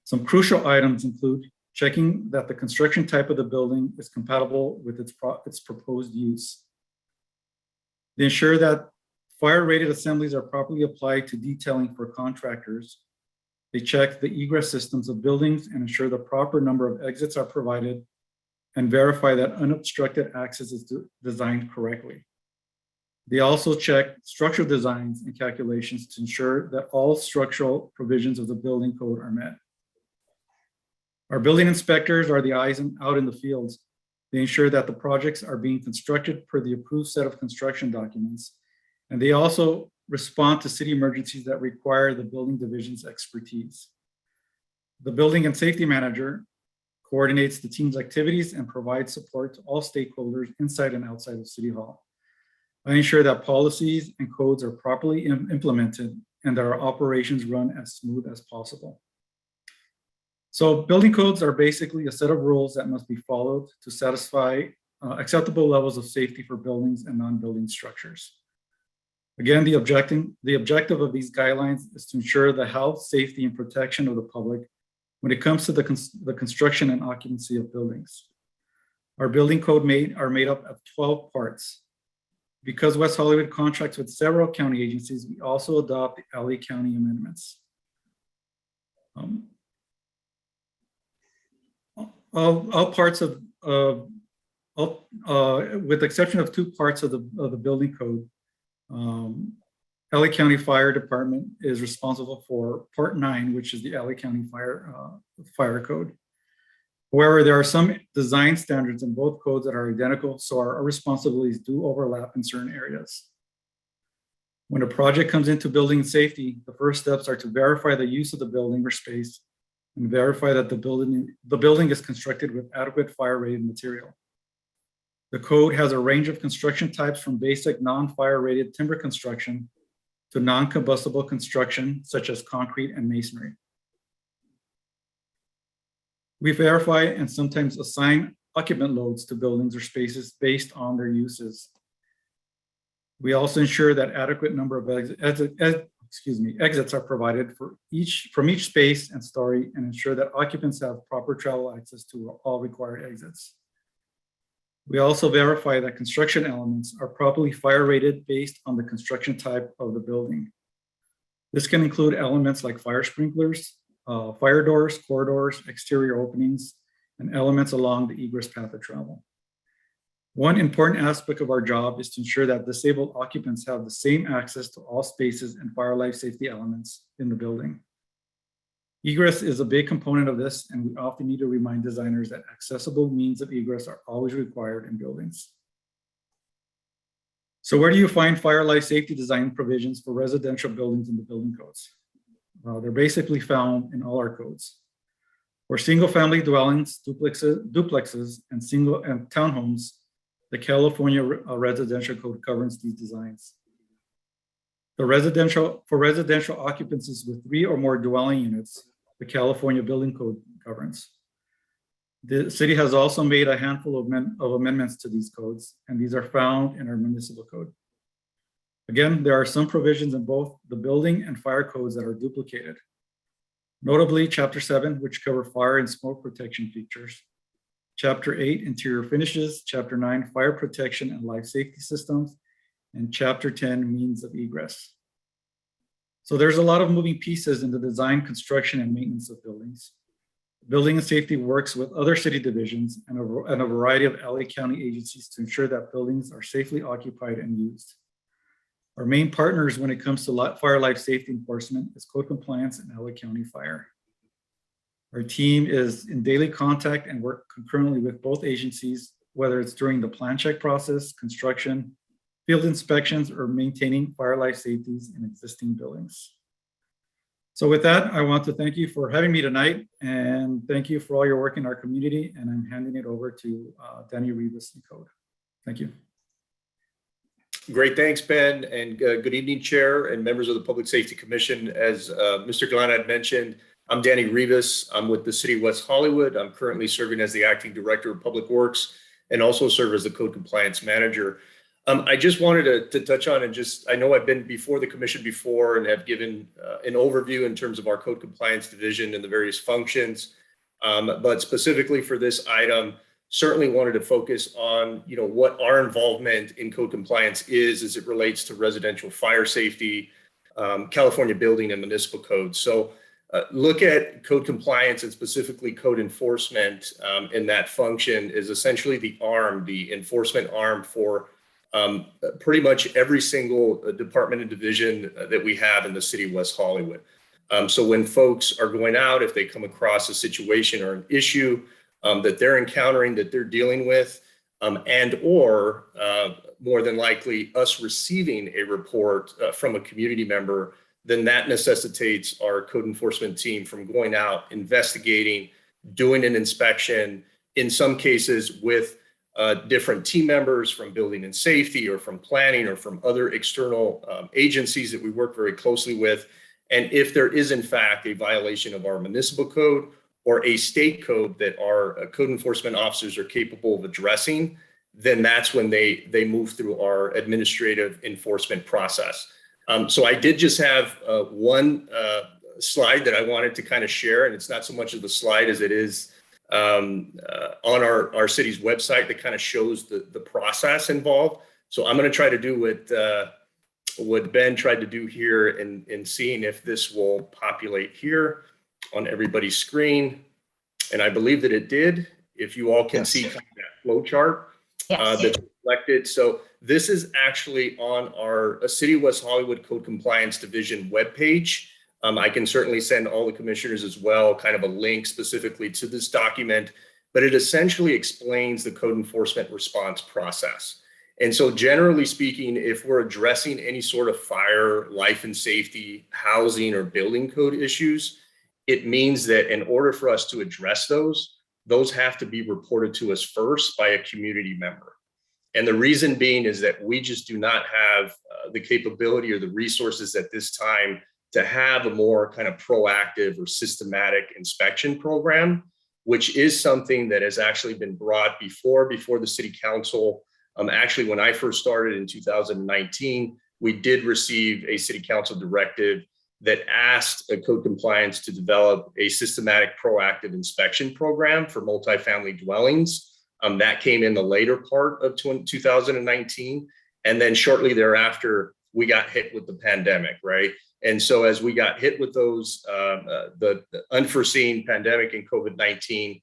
Some crucial items include checking that the construction type of the building is compatible with its proposed use. They ensure that fire-rated assemblies are properly applied to detailing for contractors. They check the egress systems of buildings and ensure the proper number of exits are provided and verify that unobstructed access is designed correctly. They also check structural designs and calculations to ensure that all structural provisions of the building code are met. Our building inspectors are the eyes out in the fields. They ensure that the projects are being constructed per the approved set of construction documents. And they also respond to city emergencies that require the building division's expertise. The building and safety manager coordinates the team's activities and provides support to all stakeholders inside and outside of City Hall. I ensure that policies and codes are properly implemented and that our operations run as smooth as possible. So building codes are basically a set of rules that must be followed to satisfy acceptable levels of safety for buildings and non-building structures. Again, the objective of these guidelines is to ensure the health, safety, and protection of the public when it comes to the construction and occupancy of buildings. Our building code are made up of 12 parts. Because West Hollywood contracts with several county agencies, we also adopt the LA County amendments. All parts of, with the exception of 2 parts of the building code, LA County Fire Department is responsible for Part 9, which is the LA County Fire Code. However, there are some design standards in both codes that are identical, so our responsibilities do overlap in certain areas. When a project comes into building safety, the first steps are to verify the use of the building or space and verify that the building is constructed with adequate fire-rated material. The code has a range of construction types from basic non-fire-rated timber construction to non-combustible construction, such as concrete and masonry. We verify and sometimes assign occupant loads to buildings or spaces based on their uses. We also ensure that adequate number of exits are provided from each space and story and ensure that occupants have proper travel access to all required exits. We also verify that construction elements are properly fire rated based on the construction type of the building. This can include elements like fire sprinklers, fire doors, corridors, exterior openings, and elements along the egress path of travel. One important aspect of our job is to ensure that disabled occupants have the same access to all spaces and fire life safety elements in the building. Egress is a big component of this, and we often need to remind designers that accessible means of egress are always required in buildings. So where do you find fire life safety design provisions for residential buildings in the building codes? They're basically found in all our codes. For single-family dwellings, duplexes, and townhomes, the California Residential Code governs these designs. For residential occupancies with 3 or more dwelling units, the California Building Code governs. The city has also made a handful of amendments to these codes, and these are found in our municipal code. Again, there are some provisions in both the building and fire codes that are duplicated. Notably, Chapter 7, which cover fire and smoke protection features. Chapter 8, interior finishes. Chapter 9, fire protection and life safety systems. And Chapter 10, means of egress. So there's a lot of moving pieces in the design, construction, and maintenance of buildings. Building and Safety works with other city divisions and a variety of LA County agencies to ensure that buildings are safely occupied and used. Our main partners when it comes to fire life safety enforcement is Code Compliance and LA County Fire. Our team is in daily contact and work concurrently with both agencies, whether it's during the plan check process, construction, field inspections, or maintaining fire life safeties in existing buildings. So with that, I want to thank you for having me tonight, and thank you for all your work in our community. And I'm handing it over to Danny Rivas in Code. Thank you. Great, thanks, Ben, and good evening, Chair and members of the Public Safety Commission. As Mr. Glenn had mentioned, I'm Danny Rivas. I'm with the City of West Hollywood. I'm currently serving as the Acting Director of Public Works and also serve as the Code Compliance Manager. I just wanted to touch on and I know I've been before the commission before and have given an overview in terms of our Code Compliance Division and the various functions, but specifically for this item, certainly wanted to focus on what our involvement in code compliance is as it relates to residential fire safety, California building and municipal codes. So look at code compliance and specifically code enforcement in that function is essentially the enforcement arm for pretty much every single department and division that we have in the city of West Hollywood. So when folks are going out, if they come across a situation or an issue that they're encountering, that they're dealing with, and or more than likely us receiving a report from a community member, then that necessitates our code enforcement team from going out, investigating, doing an inspection, in some cases with different team members from building and safety or from planning or from other external agencies that we work very closely with. And if there is in fact a violation of our municipal code or a state code that our code enforcement officers are capable of addressing, then that's when they move through our administrative enforcement process. So I did just have one slide that I wanted to kind of share, and it's not so much of the slide as it is on our city's website that kind of shows the process involved. So I'm going to try to do what Ben tried to do here in seeing if this will populate here on everybody's screen. And I believe that it did. If you all can see kind of that flow chart that's reflected. So this is actually on our City of West Hollywood Code Compliance Division webpage. I can certainly send all the commissioners as well kind of a link specifically to this document, but it essentially explains the code enforcement response process. And so generally speaking, if we're addressing any sort of fire, life and safety, housing or building code issues, it means that in order for us to address those have to be reported to us first by a community member. And the reason being is that we just do not have the capability or the resources at this time to have a more kind of proactive or systematic inspection program, which is something that has actually been brought before the city council. Actually, when I first started in 2019, we did receive a city council directive that asked Code Compliance to develop a systematic proactive inspection program for multifamily dwellings That came in the later part of 2019. And then shortly thereafter, we got hit with the pandemic, right? And so as we got hit with those, the unforeseen pandemic and COVID-19,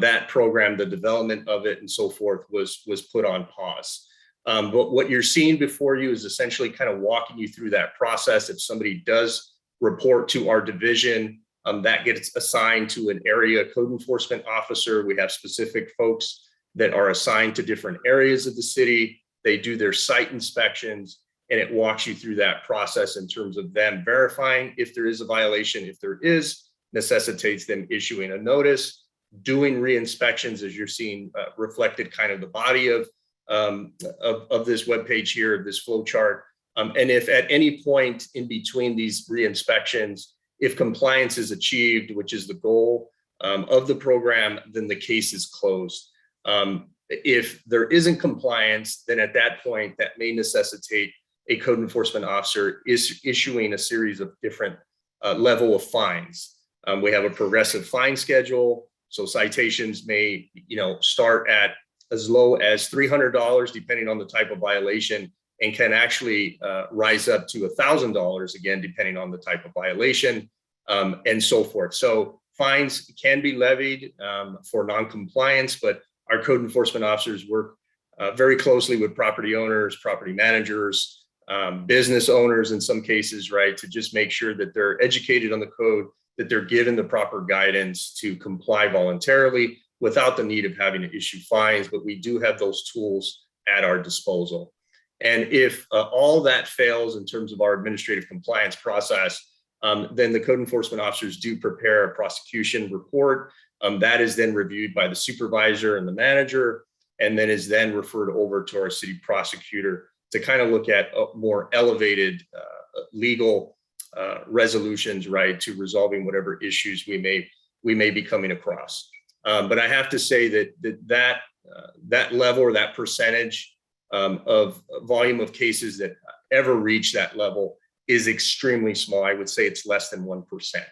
that program, the development of it and so forth was put on pause. But what you're seeing before you is essentially kind of walking you through that process. If somebody does report to our division, that gets assigned to an area code enforcement officer. We have specific folks that are assigned to different areas of the city. They do their site inspections, and it walks you through that process in terms of them verifying if there is a violation. If there is, necessitates them issuing a notice, doing re-inspections, as you're seeing reflected kind of the body of this webpage here, this flow chart. And if at any point in between these re-inspections, if compliance is achieved, which is the goal of the program, then the case is closed. If there isn't compliance, then at that point, that may necessitate a code enforcement officer is issuing a series of different level of fines. We have a progressive fine schedule. So citations may, start at as low as $300, depending on the type of violation, and can actually rise up to $1,000, again, depending on the type of violation, and so forth. So fines can be levied for noncompliance, but our code enforcement officers work very closely with property owners, property managers, business owners in some cases, right, to just make sure that they're educated on the code, that they're given the proper guidance to comply voluntarily without the need of having to issue fines. But we do have those tools at our disposal. And if all that fails in terms of our administrative compliance process, then the code enforcement officers do prepare a prosecution report. That is then reviewed by the supervisor and the manager, and then is then referred over to our city prosecutor to kind of look at more elevated legal resolutions, right, to resolving whatever issues we may be coming across. But I have to say that level or that percentage of volume of cases that ever reach that level is extremely small. I would say it's less than 1%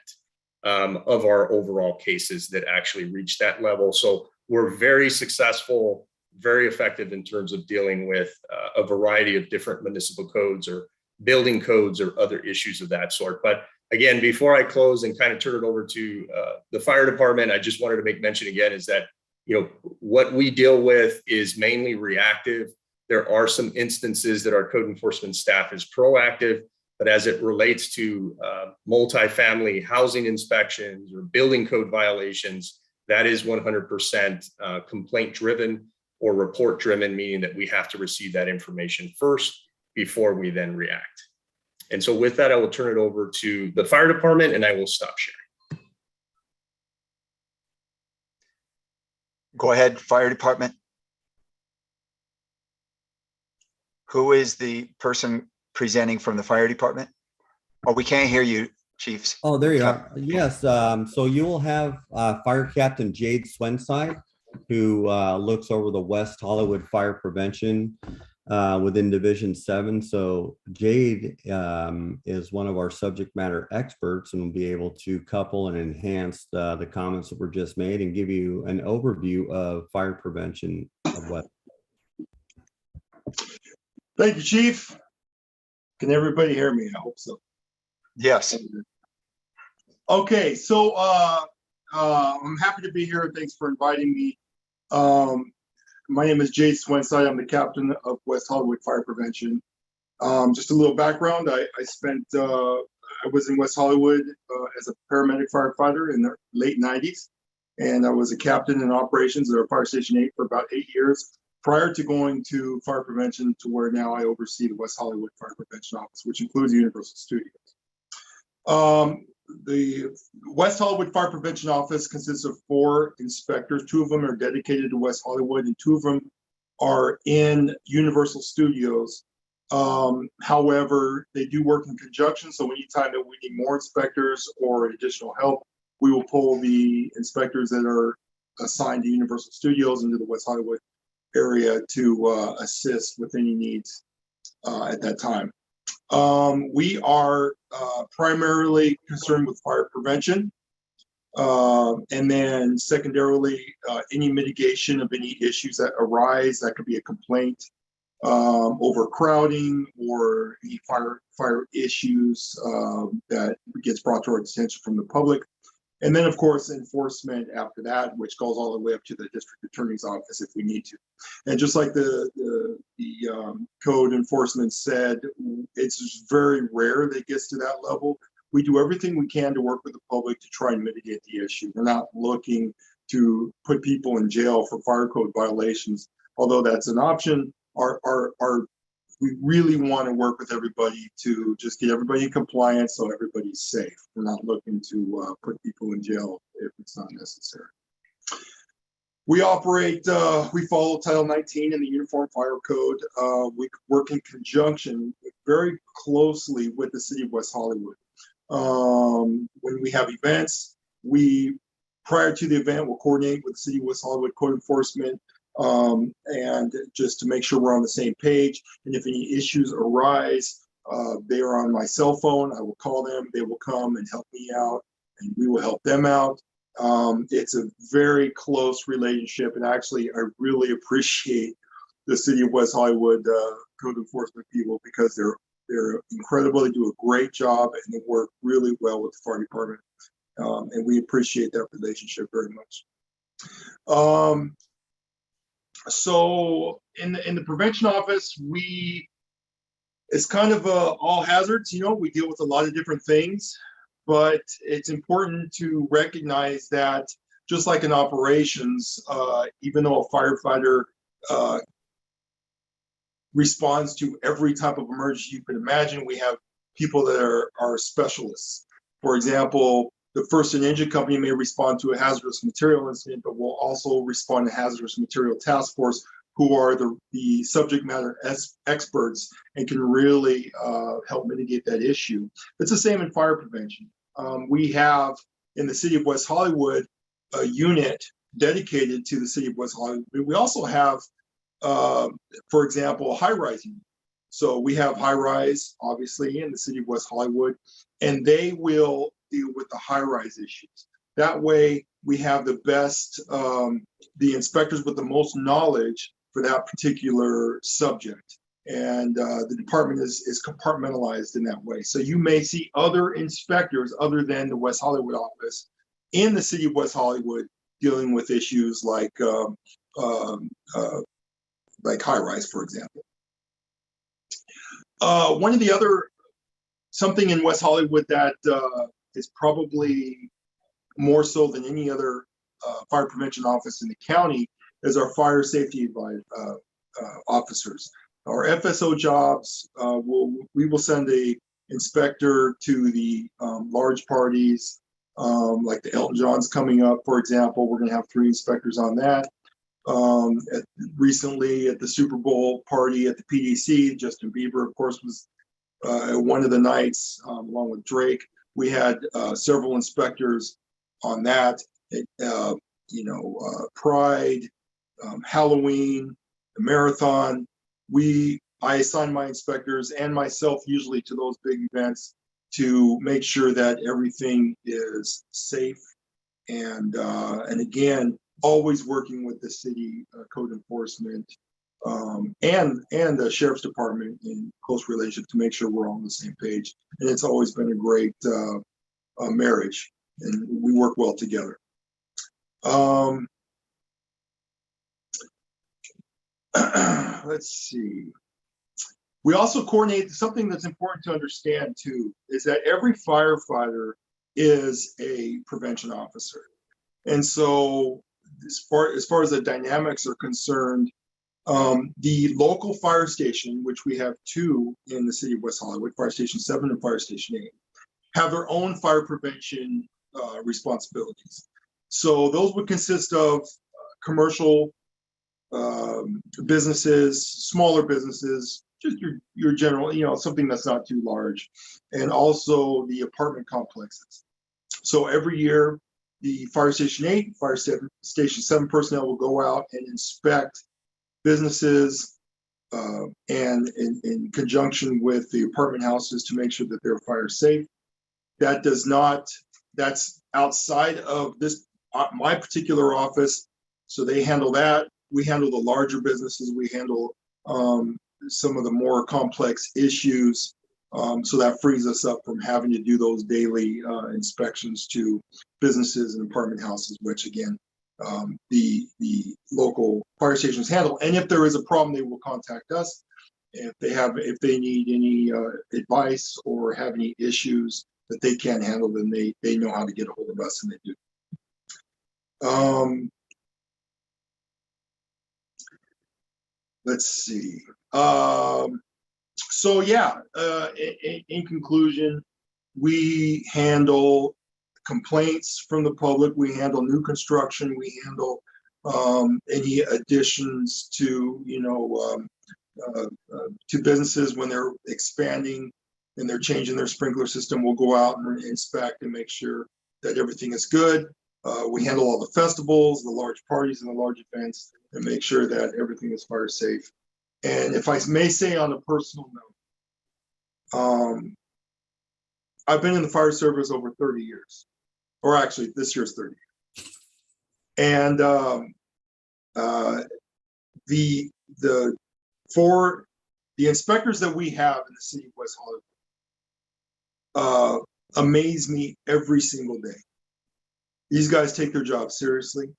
of our overall cases that actually reach that level. So we're very successful, very effective in terms of dealing with a variety of different municipal codes or building codes or other issues of that sort. But again, before I close and kind of turn it over to the fire department, I just wanted to make mention again is that, what we deal with is mainly reactive. There are some instances that our code enforcement staff is proactive, but as it relates to multifamily housing inspections or building code violations, that is 100% complaint driven or report driven, meaning that we have to receive that information first before we then react. And so with that, I will turn it over to the fire department and I will stop sharing. Go ahead, fire department. Who is the person presenting from the fire department? Oh, we can't hear you, chiefs. Oh, there you are. Yes, so you will have Fire Captain Jade Swenside, who looks over the West Hollywood fire prevention within Division 7. So Jade is one of our subject matter experts and will be able to couple and enhance the comments that were just made and give you an overview of fire prevention of what. Thank you, Chief. Can everybody hear me? I hope so. Yes. Okay, so I'm happy to be here. Thanks for inviting me. My name is Jade Swenside. I'm the captain of West Hollywood Fire Prevention. Just a little background. I was in West Hollywood as a paramedic firefighter in the late 90s. And I was a captain in operations at our Fire Station 8 for about 8 years, prior to going to fire prevention, to where now I oversee the West Hollywood Fire Prevention Office, which includes Universal Studios. The West Hollywood Fire Prevention Office consists of 4 inspectors. 2 of them are dedicated to West Hollywood and 2 of them are in Universal Studios. However, they do work in conjunction. So anytime that we need more inspectors or additional help, we will pull the inspectors that are assigned to Universal Studios into the West Hollywood area to assist with any needs at that time. We are primarily concerned with fire prevention. And then secondarily, any mitigation of any issues that arise, that could be a complaint, overcrowding or any fire issues that gets brought to our attention from the public. And then, of course, enforcement after that, which goes all the way up to the district attorney's office if we need to. And just like the code enforcement said, it's very rare that it gets to that level. We do everything we can to work with the public to try and mitigate the issue. We're not looking to put people in jail for fire code violations, although that's an option. We really want to work with everybody to just get everybody in compliance so everybody's safe. We're not looking to put people in jail if it's not necessary. We operate, we follow Title 19 in the Uniform Fire Code. We work in conjunction very closely with the City of West Hollywood. When we have events, prior to the event, we'll coordinate with the City of West Hollywood Code Enforcement and just to make sure we're on the same page. And if any issues arise, they are on my cell phone. I will call them. They will come and help me out, and we will help them out. It's a very close relationship, and actually, I really appreciate the City of West Hollywood code enforcement people because they're incredible. They do a great job, and they work really well with the fire department, and we appreciate that relationship very much. So in the prevention office, it's kind of all hazards. We deal with a lot of different things, but it's important to recognize that just like in operations, even though a firefighter responds to every type of emergency you can imagine, we have people that are specialists. For example, the first and engine company may respond to a hazardous material incident, but will also respond to hazardous material task force, who are the subject matter experts and can really help mitigate that issue. It's the same in fire prevention. We have in the City of West Hollywood a unit dedicated to the City of West Hollywood. We also have, for example, high-rise unit. So we have high-rise, obviously, in the City of West Hollywood, and they will deal with the high-rise issues. That way, we have the best, the inspectors with the most knowledge for that particular subject. And the department is compartmentalized in that way. So you may see other inspectors other than the West Hollywood office in the City of West Hollywood dealing with issues like high-rise, for example. One of the other, something in West Hollywood that is probably more so than any other fire prevention office in the county is our fire safety officers. Our FSO jobs, we will send a inspector to the large parties, like the Elton John's coming up, for example. We're going to have 3 inspectors on that. Recently at the Super Bowl party at the PDC, Justin Bieber, of course, was one of the nights, along with Drake. We had several inspectors on that. Pride, Halloween, the marathon. I assign my inspectors and myself usually to those big events to make sure that everything is safe, and again, always working with the city code enforcement and the sheriff's department in close relationship to make sure we're all on the same page. And it's always been a great marriage, and we work well together. Let's see. We also coordinate. Something that's important to understand too is that every firefighter is a prevention officer. And so as far as the dynamics are concerned, the local fire station, which we have 2 in the City of West Hollywood, Fire Station 7 and Fire Station 8, have their own fire prevention responsibilities. So those would consist of commercial businesses, smaller businesses, just your general, something that's not too large, and also the apartment complexes. So every year, the Fire Station 8, Fire Station 7 personnel will go out and inspect businesses and in conjunction with the apartment houses to make sure that they're fire safe. That's outside of this, my particular office. So they handle that. We handle the larger businesses. We handle some of the more complex issues. So that frees us up from having to do those daily inspections to businesses and apartment houses, which again, the local fire stations handle. And if there is a problem, they will contact us. If they need any advice or have any issues that they can't handle, then they know how to get a hold of us, and they do. Let's see. So yeah, in conclusion, we handle complaints from the public. We handle new construction. We handle any additions to, to businesses when they're expanding and they're changing their sprinkler system. We'll go out and inspect and make sure that everything is good. We handle all the festivals, the large parties and the large events, and make sure that everything is fire safe. And if I may say on a personal note, I've been in the fire service over 30 years, or actually this year's 30 years. And for the inspectors that we have in the city of West Hollywood, amaze me every single day. These guys take their job seriously.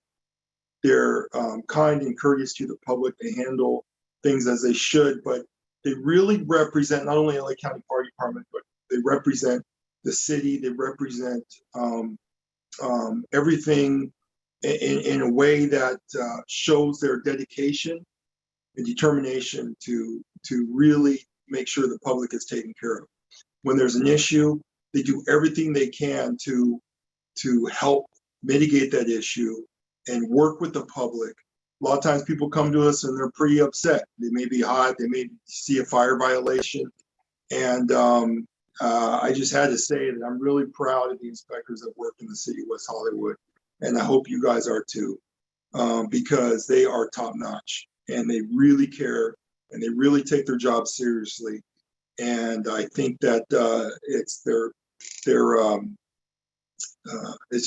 They're kind and courteous to the public. They handle things as they should, but they really represent not only LA County Fire Department, but they represent the city. They represent everything in a way that shows their dedication and determination to really make sure the public is taken care of. When there's an issue, they do everything they can to help mitigate that issue and work with the public. A lot of times people come to us and they're pretty upset. They may be hot, they may see a fire violation. And I just had to say that I'm really proud of the inspectors that work in the city of West Hollywood. And I hope you guys are too, because they are top notch and they really care and they really take their job seriously. And I think that it's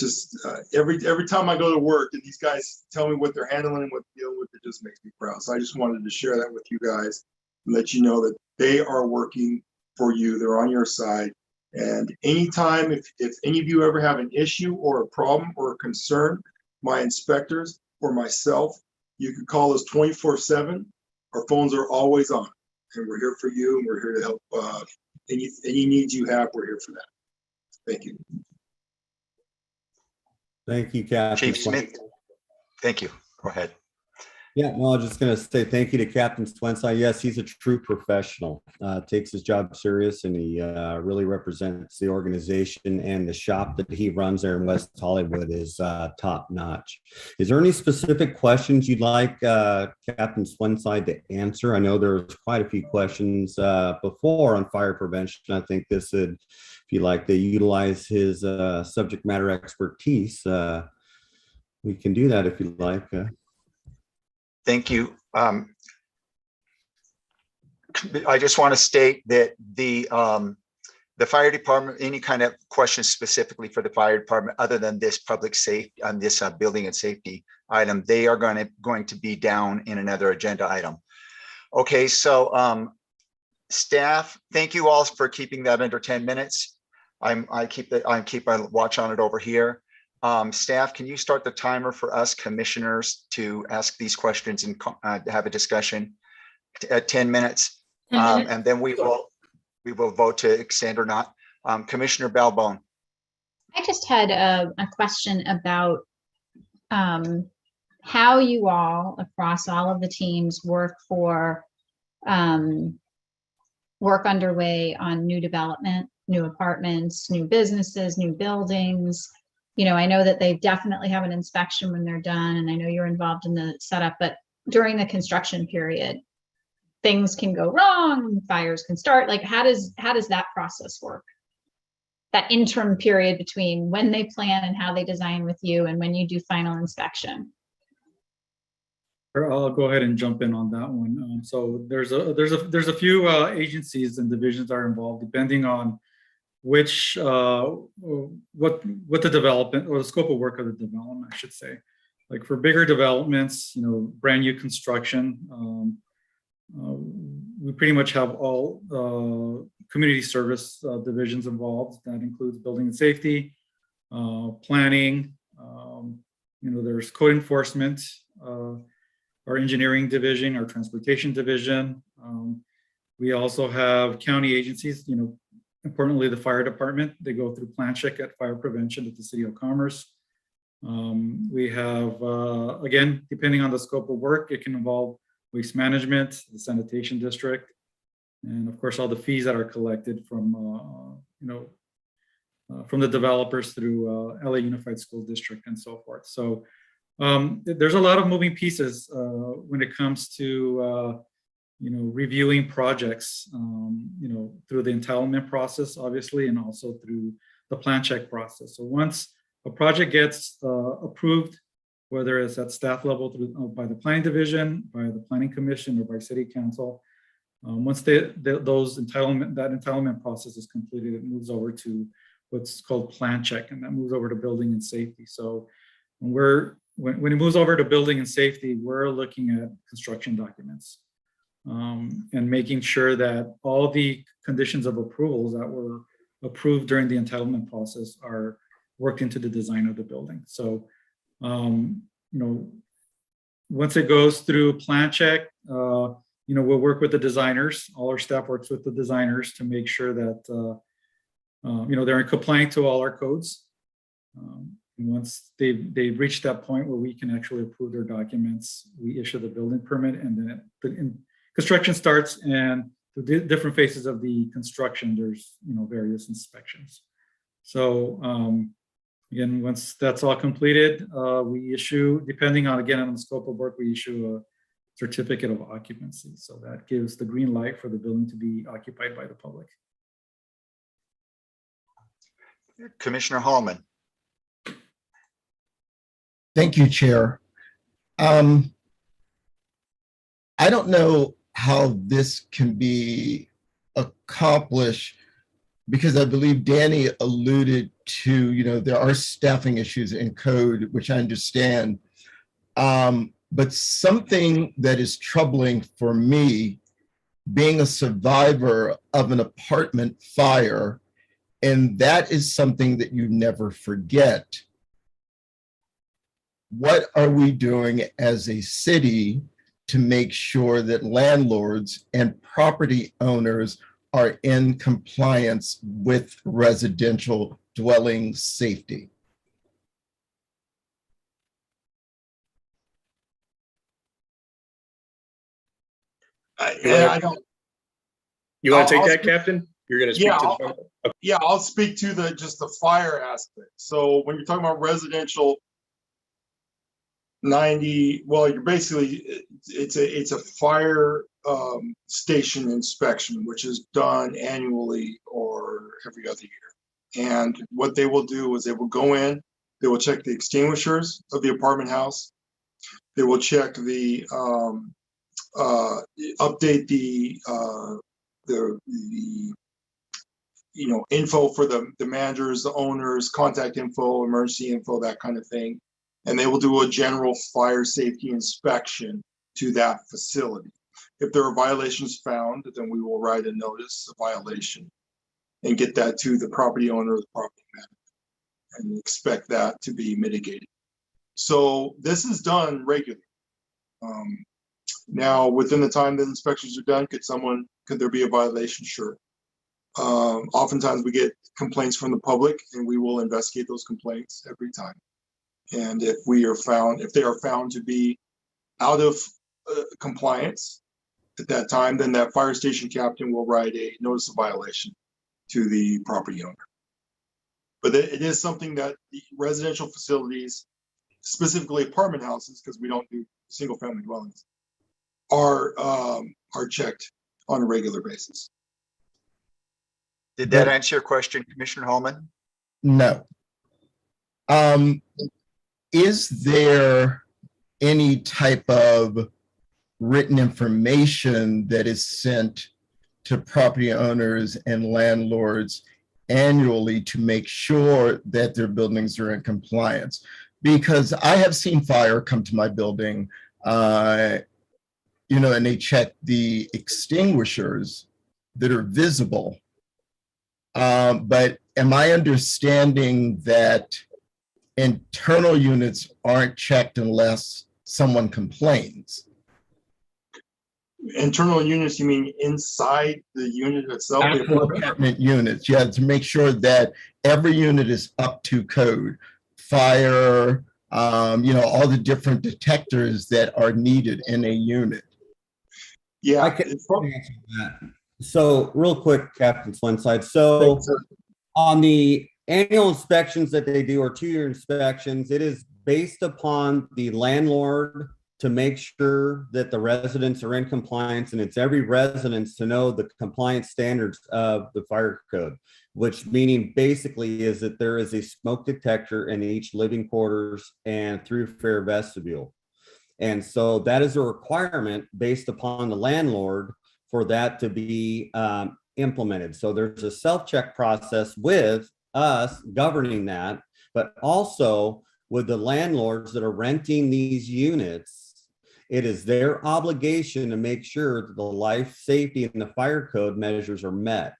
just every time I go to work and these guys tell me what they're handling and what they're dealing with, it just makes me proud. So I just wanted to share that with you guys and let you know that they are working for you. They're on your side. And anytime, if any of you ever have an issue or a problem or a concern, my inspectors or myself, you can call us 24/7. Our phones are always on, and we're here for you, and we're here to help. Any needs you have, we're here for that. Thank you. Thank you, Captain. Chief Smith. Thank you. Go ahead. Yeah, no, I was just going to say thank you to Captain Swenside. Yes, he's a true professional, takes his job serious, and he really represents the organization, and the shop that he runs there in West Hollywood is top notch. Is there any specific questions you'd like Captain Swenside to answer? I know there's quite a few questions before on fire prevention. I think this would, if you like to utilize his subject matter expertise, we can do that if you like. Thank you. I just want to state that the fire department, any kind of questions specifically for the fire department, other than this public safety on this building and safety item, they are going to be down in another agenda item. Okay, so staff, thank you all for keeping that under 10 minutes. I keep a watch on it over here. Staff, can you start the timer for us commissioners to ask these questions and have a discussion at 10 minutes? And then we will vote to extend or not. Commissioner Balbone. I just had a question about how you all across all of the teams work underway on new development, new apartments, new businesses, new buildings. You know, I know that they definitely have an inspection when they're done, and I know you're involved in the setup, but during the construction period, things can go wrong, fires can start. Like, how does that process work? That interim period between when they plan and how they design with you and when you do final inspection. I'll go ahead and jump in on that one. So there's a few agencies and divisions that are involved, depending on which what the development or the scope of work of the development, I should say. Like for bigger developments, brand new construction, we pretty much have all community service divisions involved. That includes building and safety, planning. There's code enforcement, our engineering division, our transportation division. We also have county agencies. Importantly, the fire department. They go through plan check at fire prevention at the City of Commerce. We have, again, depending on the scope of work, it can involve waste management, the sanitation district, and of course, all the fees that are collected from, from the developers through LA Unified School District and so forth. So there's a lot of moving pieces when it comes to, reviewing projects, through the entitlement process, obviously, and also through the plan check process. So once a project gets approved, whether it's at staff level by the planning division, by the planning commission, or by city council, once that entitlement process is completed, it moves over to what's called plan check, and that moves over to building and safety. So when it moves over to building and safety, we're looking at construction documents and making sure that all the conditions of approvals that were approved during the entitlement process are worked into the design of the building. So, once it goes through plan check, we'll work with the designers. All our staff works with the designers to make sure that, they're compliant to all our codes. And once they've reached that point where we can actually approve their documents, we issue the building permit, and then construction starts. And the different phases of the construction, there's various inspections. So again, once that's all completed, we issue, depending on the scope of work, we issue a certificate of occupancy. So that gives the green light for the building to be occupied by the public. Commissioner Hallman. Thank you, Chair. I don't know how this can be accomplished, because I believe Danny alluded to, there are staffing issues in code, which I understand. But something that is troubling for me, being a survivor of an apartment fire, and that is something that you never forget. What are we doing as a city to make sure that landlords and property owners are in compliance with residential dwelling safety? I don't. You want to take that, Captain? You're going to speak to the. Yeah, I'll speak to just the fire aspect. So when you're talking about residential 90, well, you're basically, it's a fire station inspection, which is done annually or every other year. And what they will do is they will go in, they will check the extinguishers of the apartment house. They will check the update the info for the managers, the owners, contact info, emergency info, that kind of thing. And they will do a general fire safety inspection to that facility. If there are violations found, then we will write a notice of violation and get that to the property owner or the property manager and expect that to be mitigated. So this is done regularly. Now, within the time that inspections are done, could there be a violation? Sure. Oftentimes we get complaints from the public, and we will investigate those complaints every time. And if they are found to be out of compliance at that time, then that fire station captain will write a notice of violation to the property owner. But it is something that the residential facilities, specifically apartment houses, because we don't do single family dwellings, are checked on a regular basis. Did that answer your question, Commissioner Hallman? No. Is there any type of written information that is sent to property owners and landlords annually to make sure that their buildings are in compliance. Because I have seen fire come to my building, and they check the extinguishers that are visible. But am I understanding that internal units aren't checked unless someone complains? Internal units, you mean inside the unit itself? the Actual apartment? apartment units, yeah, to make sure that every unit is up to code. Fire, all the different detectors that are needed in a unit. Yeah. I can answer that. So real quick, Captain Swenside. So on the annual inspections that they do or 2-year inspections, it is based upon the landlord to make sure that the residents are in compliance, and it's every residence to know the compliance standards of the fire code, which meaning basically is that there is a smoke detector in each living quarters and through fair vestibule. And so that is a requirement based upon the landlord for that to be implemented. So there's a self-check process with us governing that, but also with the landlords that are renting these units. It is their obligation to make sure that the life safety and the fire code measures are met.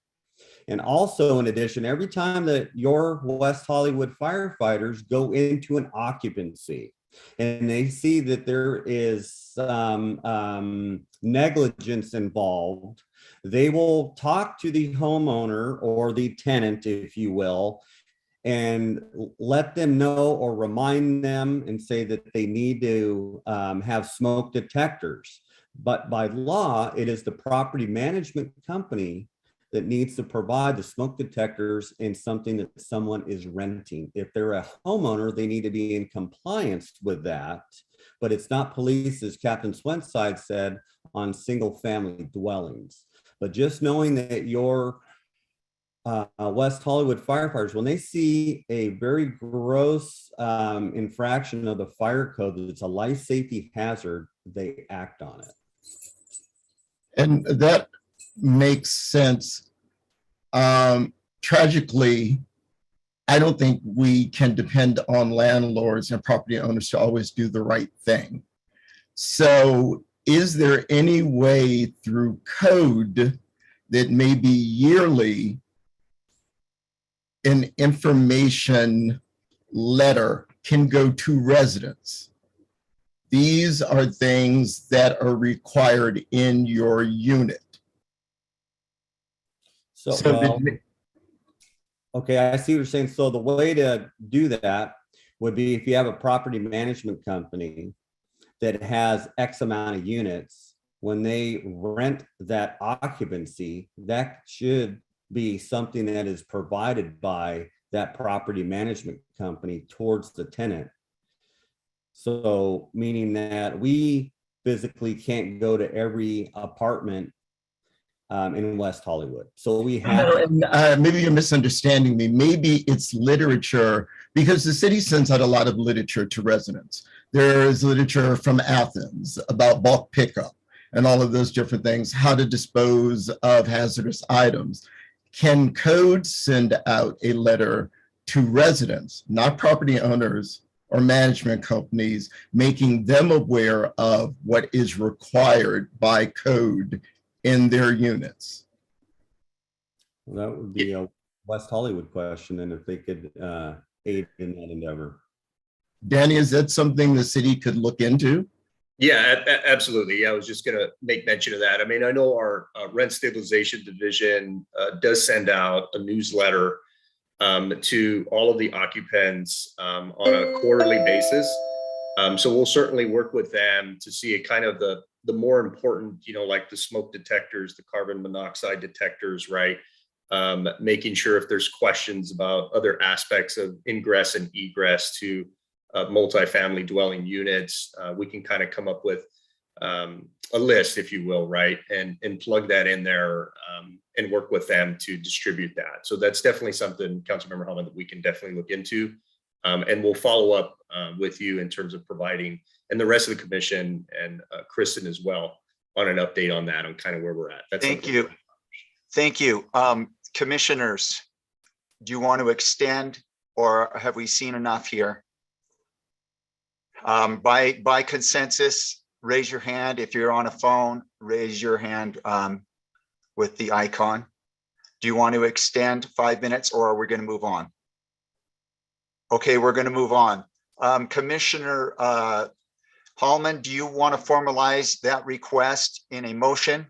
And also, in addition, every time that your West Hollywood firefighters go into an occupancy and they see that there is some negligence involved, they will talk to the homeowner or the tenant, if you will, and let them know or remind them and say that they need to have smoke detectors. But by law, it is the property management company that needs to provide the smoke detectors in something that someone is renting. If they're a homeowner, they need to be in compliance with that. But it's not police, as Captain Swenside said, on single family dwellings. But just knowing that your West Hollywood firefighters, when they see a very gross infraction of the fire code that's a life safety hazard, they act on it. And that makes sense. Tragically, I don't think we can depend on landlords and property owners to always do the right thing. So is there any way through code that maybe yearly an information letter can go to residents? These are things that are required in your unit. Okay, I see what you're saying. So the way to do that would be if you have a property management company that has X amount of units, when they rent that occupancy, that should be something that is provided by that property management company towards the tenant. So meaning that we physically can't go to every apartment in West Hollywood. So we have maybe you're misunderstanding me. Maybe it's literature, because the city sends out a lot of literature to residents. There is literature from Athens about bulk pickup and all of those different things, how to dispose of hazardous items. Can code send out a letter to residents, not property owners or management companies, making them aware of what is required by code in their units? Well, that would be a West Hollywood question, and if they could aid in that endeavor. Danny, is that something the city could look into? Yeah, absolutely. I was just going to make mention of that. I mean, I know our rent stabilization division does send out a newsletter to all of the occupants on a quarterly basis. So we'll certainly work with them to see a kind of the more important, like the smoke detectors, the carbon monoxide detectors, right? Making sure if there's questions about other aspects of ingress and egress to multifamily dwelling units, we can kind of come up with a list, if you will, right? And plug that in there and work with them to distribute that. So that's definitely something, Councilmember Hellman, that we can definitely look into. And we'll follow up with you in terms of providing, and the rest of the commission and Kristen as well, on an update on that, on kind of where we're at. That's Thank you. Thank you. Commissioners, Do you want to extend, or have we seen enough here? By consensus, raise your hand. If you're on a phone, raise your hand with the icon. Do you want to extend 5 minutes, or are we going to move on? Okay, we're going to move on. Commissioner Hallman, do you want to formalize that request in a motion?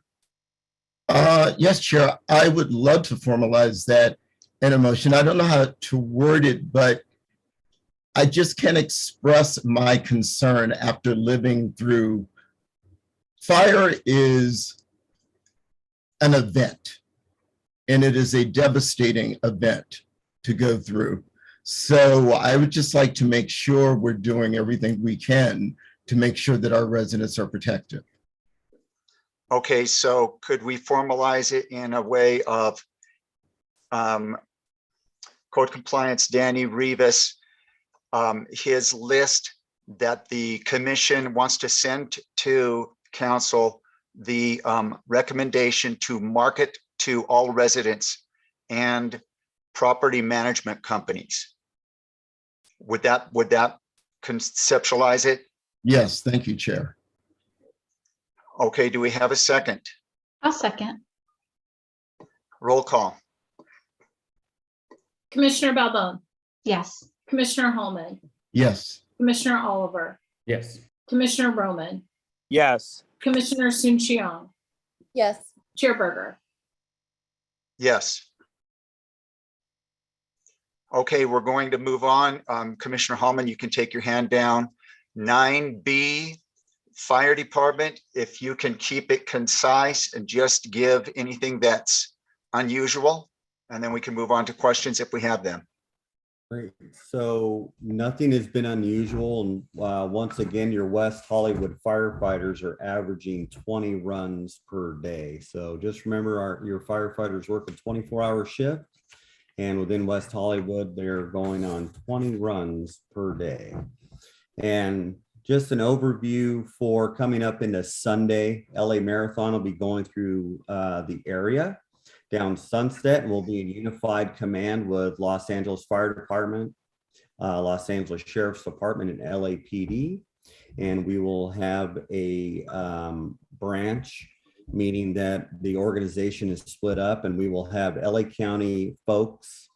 Yes, Chair, I would love to formalize that in a motion. I don't know how to word it, but I just can't express my concern after living through. Fire is an event, and it is a devastating event to go through. So I would just like to make sure we're doing everything we can to make sure that our residents are protected. Okay, so could we formalize it in a way of code compliance, Danny Rivas, his list that the commission wants to send to council, the recommendation to market to all residents and property management companies? Would that conceptualize it? Yes, thank you, Chair. Okay, do we have a second? I'll second. Roll call. Commissioner Balbone, Yes. Commissioner Hallman, Yes. Commissioner Oliver, Yes. Commissioner Roman, Yes. Commissioner Soon-Shiong, Yes. Chair Berger. Yes. Okay, we're going to move on. Commissioner Hallman, you can take your hand down. 9B, Fire Department, if you can keep it concise and just give anything that's unusual, and then we can move on to questions if we have them. Great. So nothing has been unusual. And once again, your West Hollywood firefighters are averaging 20 runs per day. So just remember your firefighters work a 24-hour shift. And within West Hollywood, they're going on 20 runs per day. And just an overview for coming up into Sunday, LA Marathon will be going through the area. Down Sunset will be in unified command with Los Angeles Fire Department, Los Angeles Sheriff's Department, and LAPD. And we will have a branch, meaning that the organization is split up, and we will have LA County folks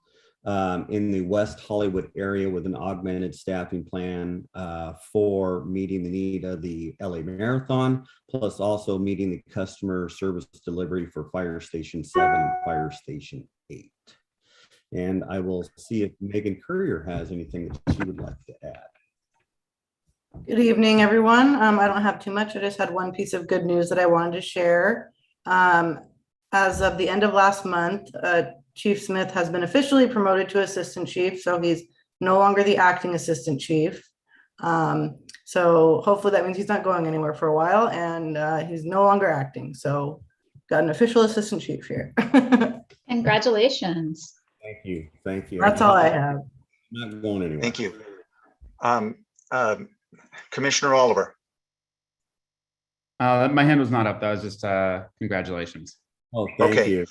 in the West Hollywood area with an augmented staffing plan for meeting the need of the LA Marathon, plus also meeting the customer service delivery for Fire Station 7 and Fire Station 8. And I will see if Megan Courier has anything that she would like to add. Good evening, everyone. I don't have too much. I just had one piece of good news that I wanted to share. As of the end of last month, Chief Smith has been officially promoted to assistant chief, so he's no longer the acting assistant chief. So hopefully that means he's not going anywhere for a while, and he's no longer acting. So got an official assistant chief here. Congratulations. Thank you. Thank you. That's all I have. Not going anywhere. Thank you. Commissioner Oliver. My hand was not up. That was just congratulations. Oh, thank you.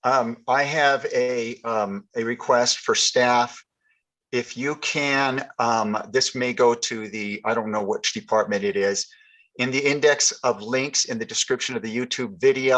I have a request for staff. If you can, this may go to the, I don't know which department it is, in the index of links in the description of the YouTube video.